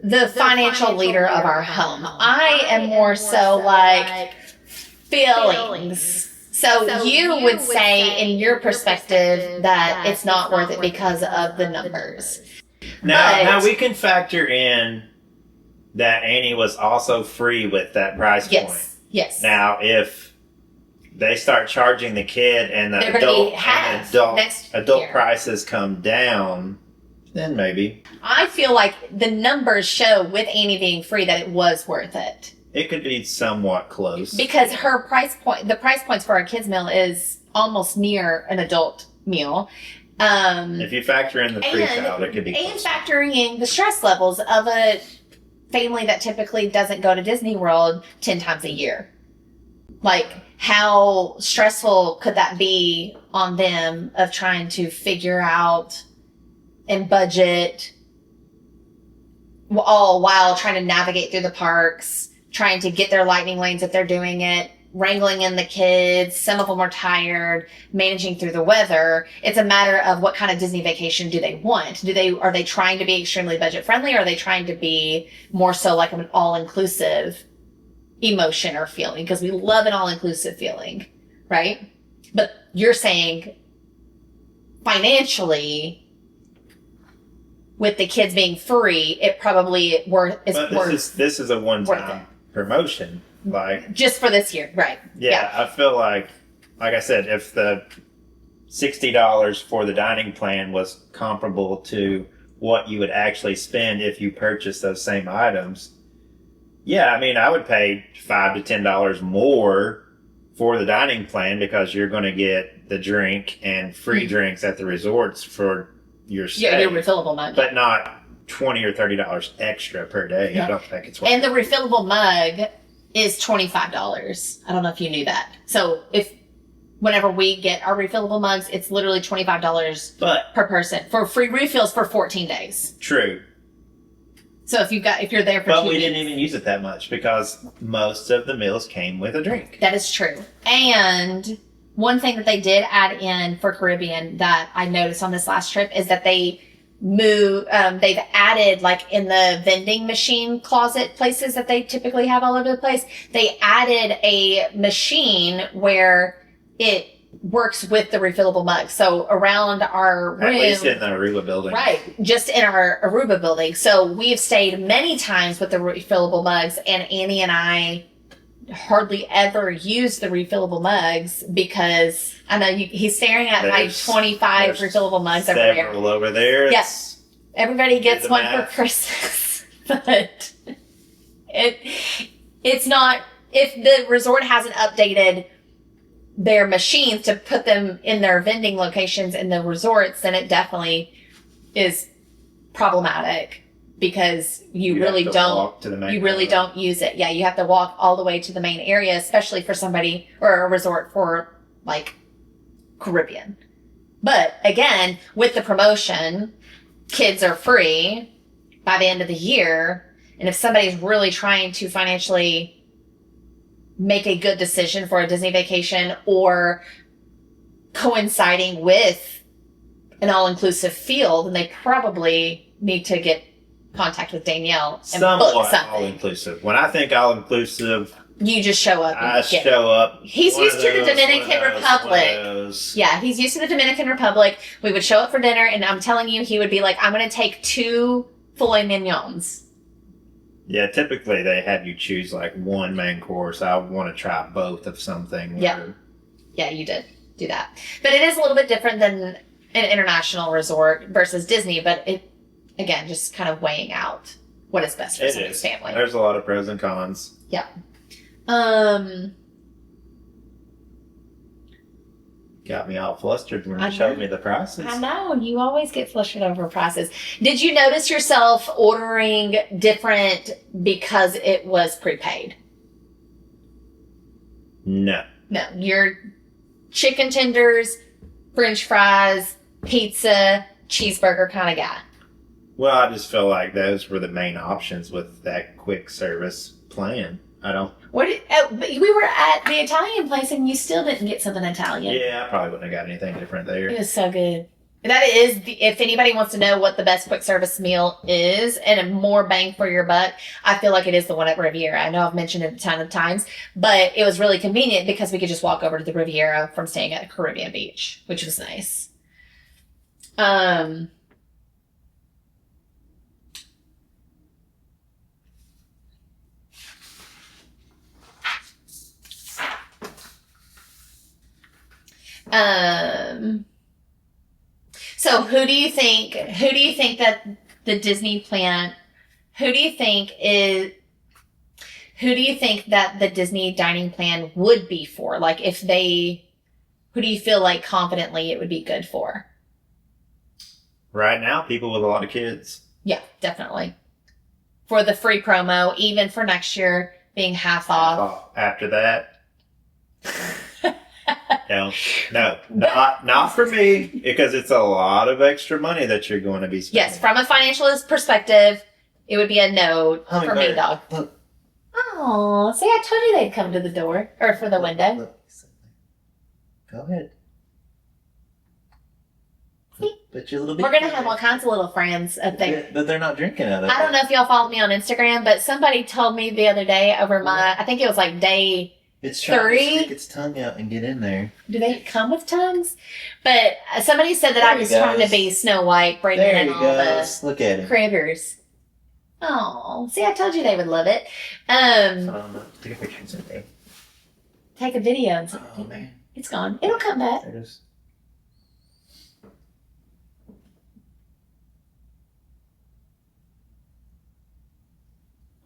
the financial leader of our home. I am more so like feelings. So you would say in your perspective that it's not worth it because of the numbers. Now we can factor in that Annie was also free with that price point. Yes. Now, if they start charging the kid and the adult prices come down, then maybe. I feel like the numbers show with Annie being free that it was worth it. It could be somewhat close. Because the price points for our kids' meal is almost near an adult meal. If you factor in the pre-child, it could be close. And factoring in the stress levels of a family that typically doesn't go to Disney World 10 times a year. Like, how stressful could that be on them of trying to figure out and budget all while trying to navigate through the parks, trying to get their lightning lanes if they're doing it wrangling in the kids. Some of them are tired, managing through the weather. It's a matter of what kind of Disney vacation do they want? Are they trying to be extremely budget friendly, or are they trying to be more so like an all-inclusive emotion or feeling? Because we love an all-inclusive feeling, right? But you're saying financially, with the kids being free, it probably is worth. This is a one-time promotion, like just for this year, right? Yeah, I feel like I said, if the $60 for the dining plan was comparable to what you would actually spend if you purchased those same items, yeah, I mean, I would pay $5 to $10 more for the dining plan because you're going to get the drink and free drinks at the resorts for your stay. Yeah, your refillable mug. But not $20 or $30 extra per day. Yeah. I don't think it's worth And it. the refillable mug is $25. I don't know if you knew that. So whenever we get our refillable mugs, it's literally $25 per person for free refills for 14 days. True. So if you're there for 2 But weeks. we didn't even use it that much because most of the meals came with a drink. That is true. And one thing that they did add in for Caribbean that I noticed on this last trip is that they've added, like in the vending machine closet places that they typically have all over the place, they added a machine where it works with the refillable mug. So around our room. At least in the Aruba building. Right. Just in our Aruba building. So we've stayed many times with the refillable mugs, and Annie and I hardly ever use the refillable mugs because I know he's staring at my 25 refillable mugs over there. Several over there. Yes. Everybody gets one for math. Christmas. But it's not, if the resort hasn't updated their machines to put them in their vending locations in the resorts, then it definitely is problematic because you really don't use it. Yeah, you have to walk all the way to the main area, especially for somebody or a resort for like Caribbean. But again, with the promotion, kids are free by the end of the year. And if somebody's really trying to financially make a good decision for a Disney vacation or coinciding with an all-inclusive feel, then they probably need to get contact with Danielle and book something. All-inclusive. When I think all-inclusive, you just show up. show up. He's used to the Dominican Republic. Yeah, he's used to the Dominican Republic. We would show up for dinner, and I'm telling you, he would be like, I'm going to take 2 filet mignons. Yeah, typically they have you choose like one main course. I want to try both of something. Yeah. Yeah, you did do that. But it is a little bit different than an international resort versus Disney, but it, again, just kind of weighing out what is best for somebody's family. There's a lot of pros and cons. Yeah. Got me all flustered when you showed me the prices. I know. You always get flustered over prices. Did you notice yourself ordering different because it was prepaid? No. No. Your chicken tenders, French fries, pizza, cheeseburger kind of guy. Well, I just feel like those were the main options with that quick service plan. I don't... we were at the Italian place and you still didn't get something Italian. Yeah, I probably wouldn't have got anything different there. It was so good. That is, if anybody wants to know what the best quick service meal is and a more bang for your buck, I feel like it is the one at Riviera. I know I've mentioned it a ton of times, but it was really convenient because we could just walk over to the Riviera from staying at Caribbean Beach, which was nice. So who do you think that the Disney plan, who do you think that the Disney dining plan would be for? Like who do you feel like confidently it would be good for? Right now, people with a lot of kids. Yeah, definitely. For the free promo, even for next year being half off. After that. No, not for me, because it's a lot of extra money that you're going to be spending. Yes, from a financialist perspective, it would be a no for me, dog. Oh, see, I told you they'd come to the door or for the window. Look. Go ahead. Put your little We're gonna have all kinds of little friends up there. Yeah, but they're not drinking out of it. I don't know if y'all follow me on Instagram, but somebody told me the other day over I think it was like day. It's trying 3. to stick its tongue out and get in there. Do they come with tongues? But somebody said that I There was he trying to goes. be Snow White, bringing There in he all goes. the Look at him. critters. Oh, see, I told you they would love it. Take a picture and send it. Take a video and send Oh it. man, It's gone. It'll come back. there it is.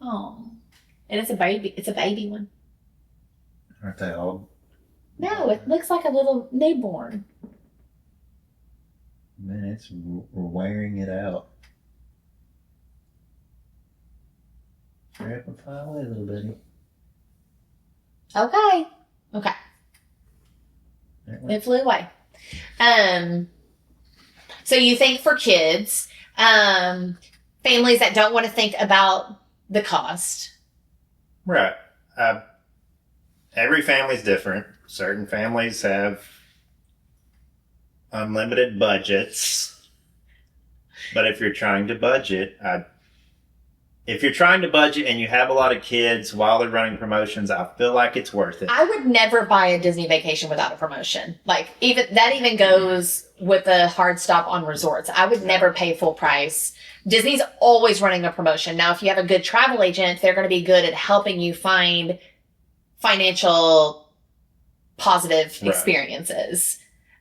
Oh, it is a baby. It's a baby one. Aren't they all? No, it looks like a little newborn. Man, it's wearing it out. Hurry up and fly away, little buddy. Okay. Okay. There it went. It flew away. So you think for kids, families that don't want to think about the cost. Right. Every family's different. Certain families have unlimited budgets. But if you're trying to budget, and you have a lot of kids while they're running promotions, I feel like it's worth it. I would never buy a Disney vacation without a promotion. Like even goes with a hard stop on resorts. I would never pay full price. Disney's always running a promotion. Now, if you have a good travel agent, they're going to be good at helping you find financial positive Right. experiences.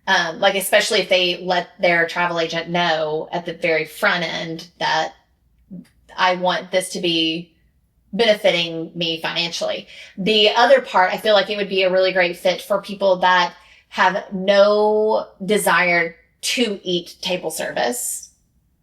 Like especially if they let their travel agent know at the very front end that I want this to be benefiting me financially. The other part, I feel like it would be a really great fit for people that have no desire to eat table service.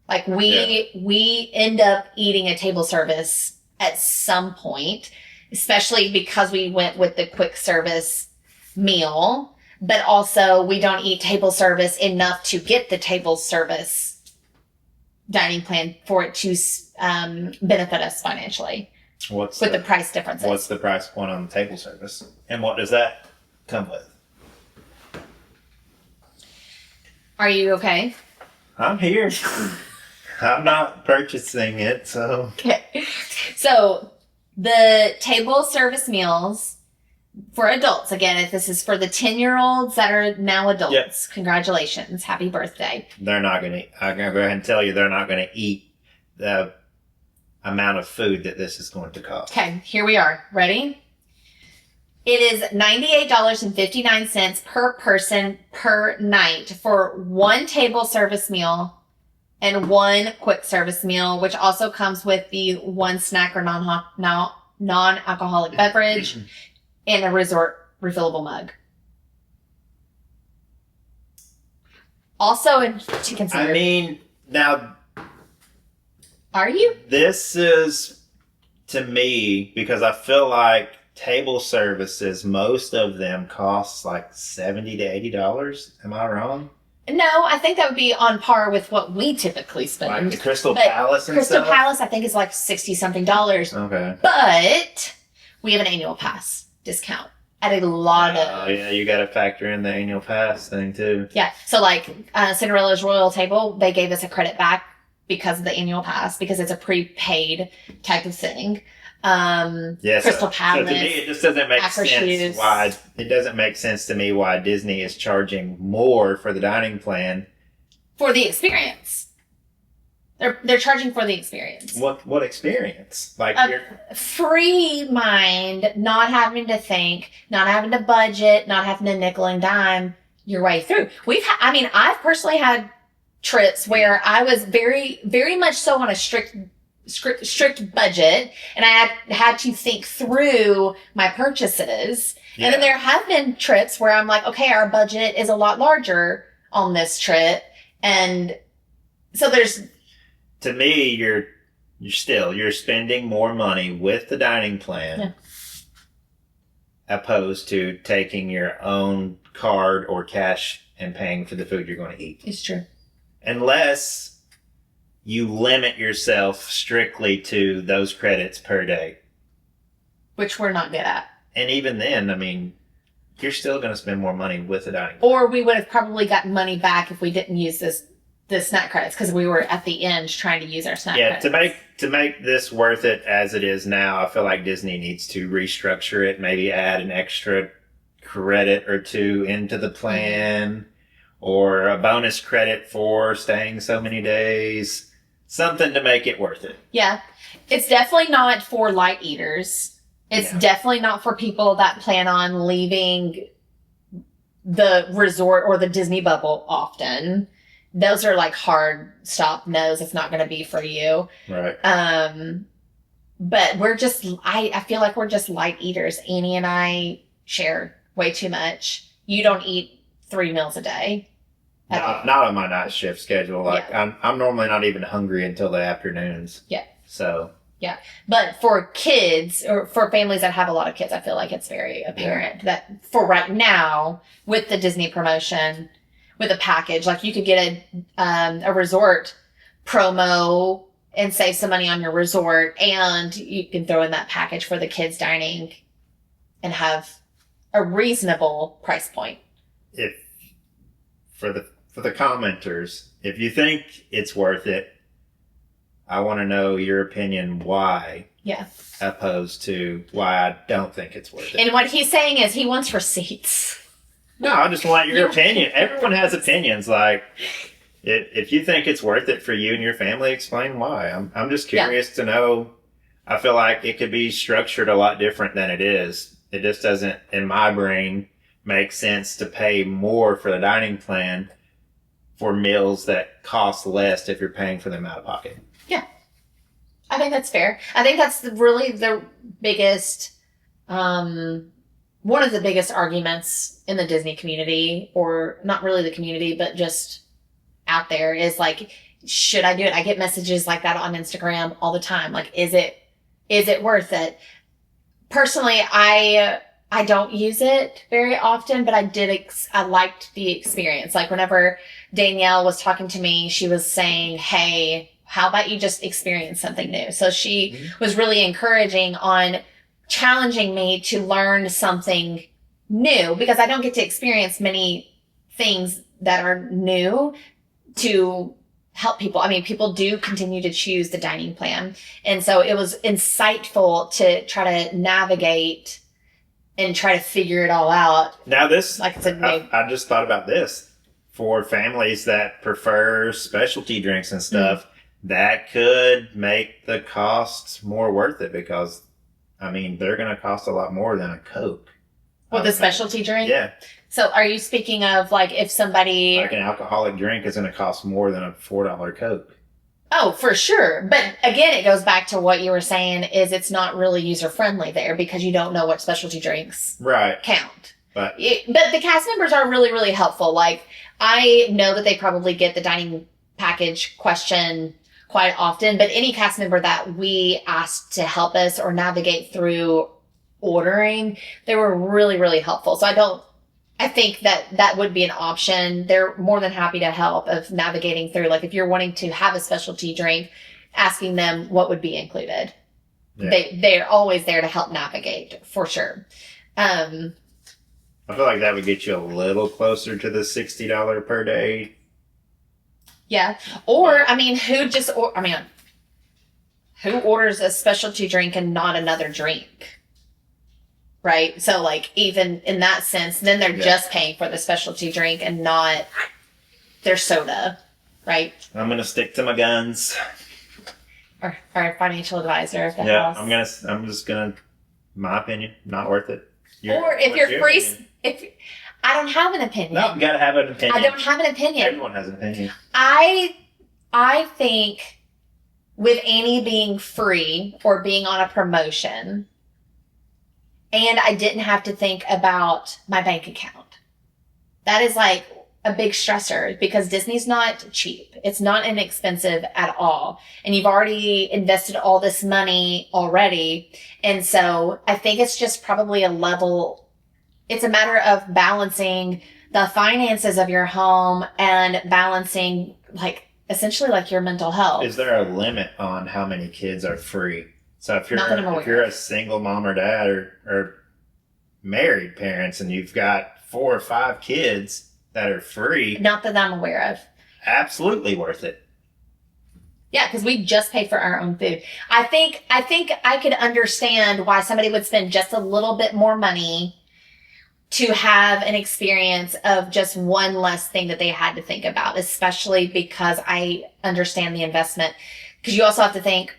Like we end up eating a table service at some point, especially because we went with the quick service meal, but also we don't eat table service enough to get the table service dining plan for it to benefit us financially What's with the price differences. What's the price point on the table service? And what does that come with? Are you okay? I'm here. I'm not purchasing it, so. Okay. So the table service meals for adults, again, if this is for the 10-year-olds that are now adults, Yep. Congratulations. Happy birthday. They're not going to, I'm going to go ahead and tell you, they're not going to eat the amount of food that this is going to cost. Okay, here we are. Ready? It is $98.59 per person per night for one table service meal and one quick service meal, which also comes with the one snack or non-alcoholic beverage and a resort refillable mug. Also, to consider, I mean, now, are you? this is, to me, because I feel like table services, most of them cost like $70 to $80. Am I wrong? No, I think that would be on par with what we typically spend. Like the Crystal But Palace and Crystal stuff? Palace, I think, is like $60-something. Okay. But we have an annual pass discount at a lot Oh, of. yeah, you got to factor in the annual pass thing, too. Yeah. So, like Cinderella's Royal Table, they gave us a credit back because of the annual pass, because it's a prepaid type of thing. Yeah, Crystal Palace. So to me, it just doesn't make After sense shoes. why it doesn't make sense to me why Disney is charging more for the dining plan. For the experience. They're charging for the experience. What experience? Like you're Free mind, not having to think, not having to budget, not having to nickel and dime your way through. I've personally had trips where I was very, very much so on a strict budget, and I had to think through my purchases. Yeah. And then there have been trips where I'm like, okay, our budget is a lot larger on this trip. And so to me, you're spending more money with the dining plan Yeah. opposed to taking your own card or cash and paying for the food you're going to eat. it's true. Unless you limit yourself strictly to those credits per day. which we're not good at. And even then, I mean, you're still going to spend more money with the dining. Or we would have probably gotten money back if we didn't use the snack credits because we were at the end trying to use our snack credits. To make this worth it as it is now, I feel like Disney needs to restructure it, maybe add an extra credit or two into the plan, or a bonus credit for staying so many days, something to make it worth it. Yeah. It's definitely not for light eaters. It's definitely not for people that plan on leaving the resort or the Disney bubble often. Those are like hard stop no's. It's not going to be for you. Right. But we're just, I feel like we're just light eaters. Annie and I share way too much. You don't eat 3 meals a day. Not on my night shift schedule. Like I'm normally not even hungry until the afternoons. Yeah. So. Yeah. But for kids or for families that have a lot of kids, I feel like it's very apparent that for right now with the Disney promotion, with a package, like you could get a resort promo and save some money on your resort, and you can throw in that package for the kids dining and have a reasonable price point. If for the commenters, if you think it's worth it, I want to know your opinion why. Yeah. Opposed to why I don't think it's worth it. And what he's saying is he wants receipts. No, I just want your opinion. Everyone has opinions. Like, if you think it's worth it for you and your family, explain why. I'm just curious to know. I feel like it could be structured a lot different than it is. It just doesn't, in my brain, make sense to pay more for the dining plan for meals that cost less if you're paying for them out of pocket. Yeah. I think that's fair. I think that's really the biggest, one of the biggest arguments in the Disney community, or not really the community, but just out there, is like, should I do it? I get messages like that on Instagram all the time. Like, is it worth it? Personally, I don't use it very often, but I liked the experience. Like whenever Danielle was talking to me, she was saying, hey, how about you just experience something new? So she was really encouraging on challenging me to learn something new, because I don't get to experience many things that are new to help people. I mean, people do continue to choose the dining plan. And so it was insightful to try to navigate and try to figure it all out. Now this, like it's a new... I just thought about this. For families that prefer specialty drinks and stuff, that could make the costs more worth it, because, I mean, they're going to cost a lot more than a Coke. With a specialty drink? Yeah. So are you speaking of like if somebody... Like an alcoholic drink is going to cost more than a $4 Coke. Oh, for sure. But again, it goes back to what you were saying, is it's not really user-friendly there because you don't know what specialty drinks count. But the cast members are really, really helpful. Like, I know that they probably get the dining package question quite often, but any cast member that we asked to help us or navigate through ordering, they were really, really helpful. So I think that would be an option. They're more than happy to help of navigating through. Like if you're wanting to have a specialty drink, asking them what would be included. Yeah. They're always there to help navigate, for sure. I feel like that would get you a little closer to the $60 per day. Yeah. Or, I mean, who orders a specialty drink and not another drink? Right? So, like, even in that sense, then they're just paying for the specialty drink and not their soda, right? I'm going to stick to my guns. Or our financial advisor of the house. I'm just going to, my opinion, not worth it. Or if you're free, I don't have an opinion. No, you got to have an opinion. I don't have an opinion. Everyone has an opinion. I think with Annie being free or being on a promotion, and I didn't have to think about my bank account, that is like a big stressor, because Disney's not cheap. It's not inexpensive at all. And you've already invested all this money already. And so I think it's just probably it's a matter of balancing the finances of your home and balancing, like, essentially like your mental health. Is there a limit on how many kids are free? So if you're Not that I'm aware if you're of. a single mom or dad or married parents and you've got 4 or 5 kids that are free, Not that I'm aware of. absolutely worth it. Yeah, because we just pay for our own food. I think I could understand why somebody would spend just a little bit more money to have an experience of just one less thing that they had to think about, especially because I understand the investment. Because you also have to think,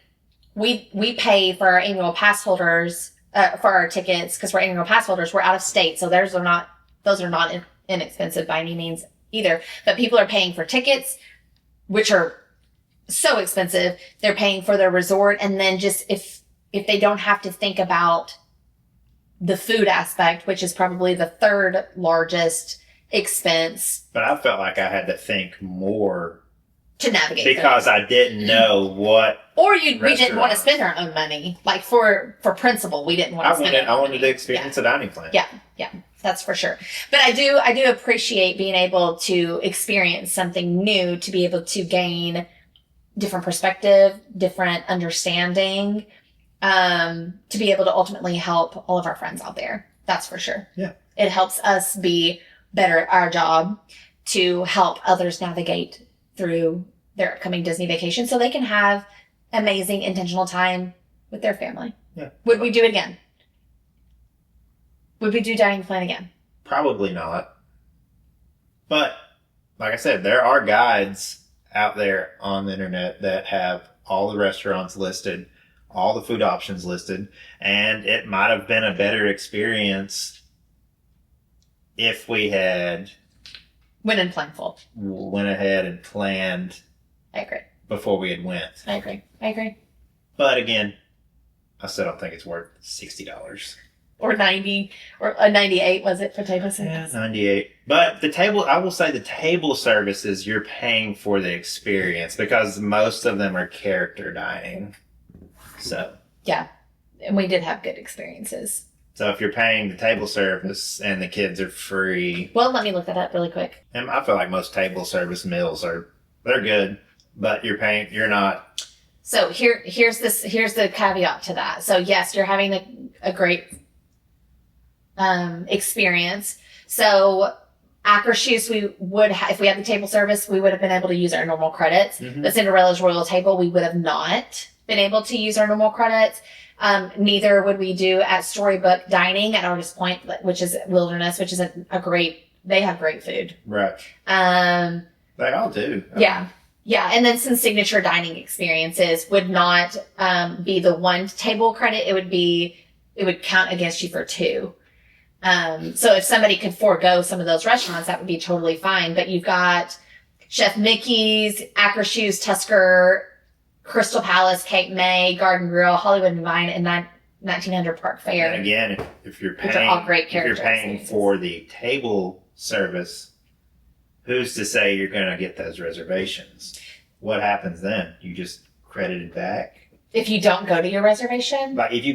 we pay for our annual pass holders, for our tickets, because we're annual pass holders. We're out of state, so those are not inexpensive by any means either. But people are paying for tickets, which are so expensive. They're paying for their resort, and then just if they don't have to think about the food aspect, which is probably the third largest expense But I felt like I had to think more to navigate because I didn't know what or we didn't want to restaurants. spend our own money, like for principal, we didn't want to spend I our own wanted to money. experience a dining plan. Yeah, that's for sure. But I do appreciate being able to experience something new, to be able to gain different perspective, different understanding, to be able to ultimately help all of our friends out there. That's for sure. Yeah. It helps us be better at our job, to help others navigate through their upcoming Disney vacation so they can have amazing intentional time with their family. Yeah. Would we do it again? Would we do dining plan again? Probably not. But like I said, there are guides out there on the internet that have all the restaurants listed, all the food options listed, and it might have been a better experience if we had Win and plan full. went ahead and planned I agree. before we had went. I agree. But again, I still don't think it's worth $60. Or 90, or a 98 was it for table Yeah, service? 98. But I will say the table services, you're paying for the experience because most of them are character dining. So And we did have good experiences. if you're paying the table service and the kids are free, Well, let me look that up really quick. and I feel like most table service meals they're good, but you're not. So here's the caveat to that. So yes, you're having a great experience. So Akershus, if we had the table service, we would have been able to use our normal credits. Mhm. The Cinderella's Royal Table, we would have not been able to use our normal credits. Neither would we do at Storybook Dining at Artist Point, which is Wilderness, which is they have great food. Right. They all do. Yeah. And then some signature dining experiences would not, be the one table credit. It would count against you for 2. So if somebody could forego some of those restaurants, that would be totally fine. But you've got Chef Mickey's, Akershus, Tusker, Crystal Palace, Cape May, Garden Grill, Hollywood and Vine, and 1900 Park Fair. And again, if you're Which are all great if you're character paying experiences. for the table service, who's to say you're going to get those reservations? What happens then? You just credit it back? If you don't go to your reservation, Like if you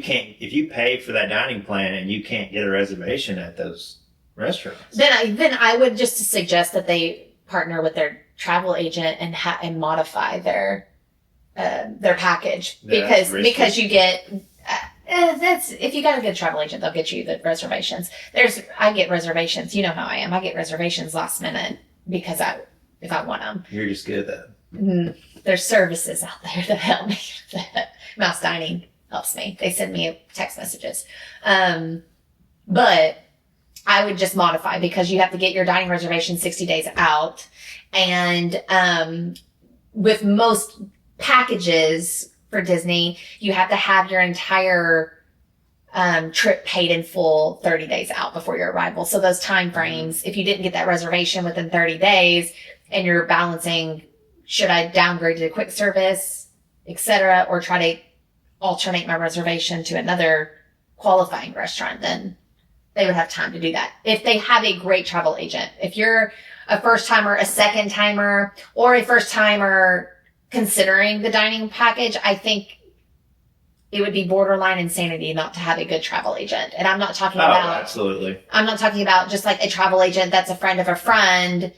pay for that dining plan and you can't get a reservation at those restaurants. then I would just suggest that they partner with their travel agent and modify their package Yeah, that's risky. because you get that's if you got a good travel agent, they'll get you the reservations. I get reservations. You know how I am. I get reservations last minute because if I want them. You're just good at that. There's services out there that help me. Mouse Dining helps me. They send me text messages. But I would just modify because you have to get your dining reservation 60 days out. And with most packages for Disney, you have to have your entire trip paid in full 30 days out before your arrival. So those time frames, if you didn't get that reservation within 30 days and you're balancing, should I downgrade to quick service, etc., or try to alternate my reservation to another qualifying restaurant, then they would have time to do that. If they have a great travel agent, if you're a first timer, a second timer, or a first timer considering the dining package, I think it would be borderline insanity not to have a good travel agent. And I'm not talking Oh, about, absolutely. I'm not talking about just like a travel agent that's a friend of a friend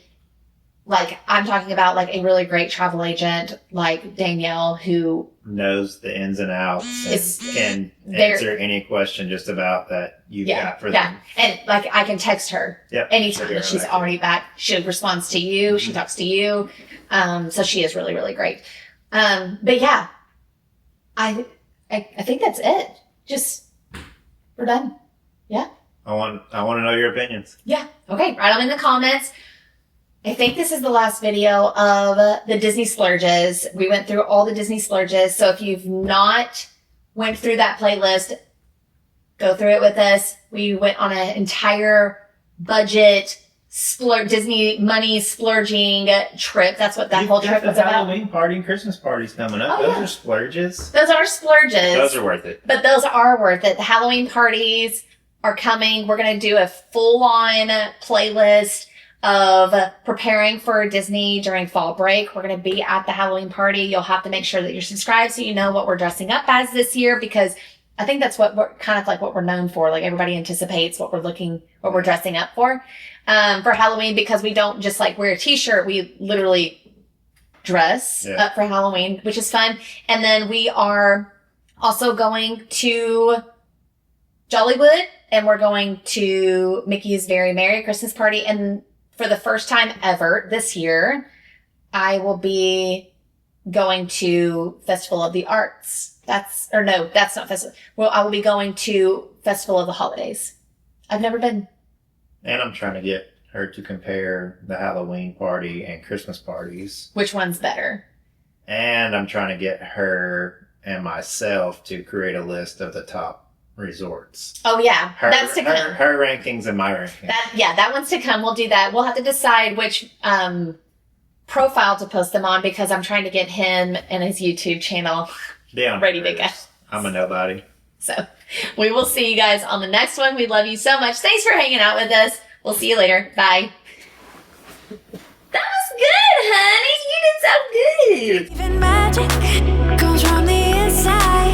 Like, I'm talking about like a really great travel agent like Danielle who knows the ins and outs and can They're- answer any question just about that you've got for yeah. them. And like I can text her Yep. anytime Figure and she's it out. already back. She responds to you. She talks to you. So she is really, really great. But yeah, I think that's it. Just, we're done. Yeah. I want to know your opinions. Yeah. Okay. Write them in the comments. I think this is the last video of the Disney Splurges. We went through all the Disney Splurges. So if you've not went through that playlist, go through it with us. We went on an entire budget Disney money splurging trip. That's what that whole trip was the about. Halloween party and Christmas parties coming up. Oh, Those yeah. are splurges. Those are splurges. Those are worth it. But those are worth it. The Halloween parties are coming. We're going to do a full-on playlist of preparing for Disney during fall break. We're going to be at the Halloween party. You'll have to make sure that you're subscribed so you know what we're dressing up as this year, because I think that's what we're kind of like what we're known for. Like everybody anticipates what we're dressing up for Halloween, because we don't just like wear a t-shirt. We literally dress up for Halloween, which is fun. And then we are also going to Jollywood, and we're going to Mickey's Very Merry Christmas Party. And for the first time ever this year, I will be going to Festival of the Arts. That's not Festival. Well, I will be going to Festival of the Holidays. I've never been. And I'm trying to get her to compare the Halloween party and Christmas parties. Which one's better? And I'm trying to get her and myself to create a list of the top resorts. Oh yeah, that's to come. Her rankings and my rankings. That one's to come. We'll do that. We'll have to decide which profile to post them on, because I'm trying to get him and his YouTube channel ready to go. I'm a nobody. So we will see you guys on the next one. We love you so much. Thanks for hanging out with us. We'll see you later. Bye. That was good, honey. You did so good. Even magic comes from the inside.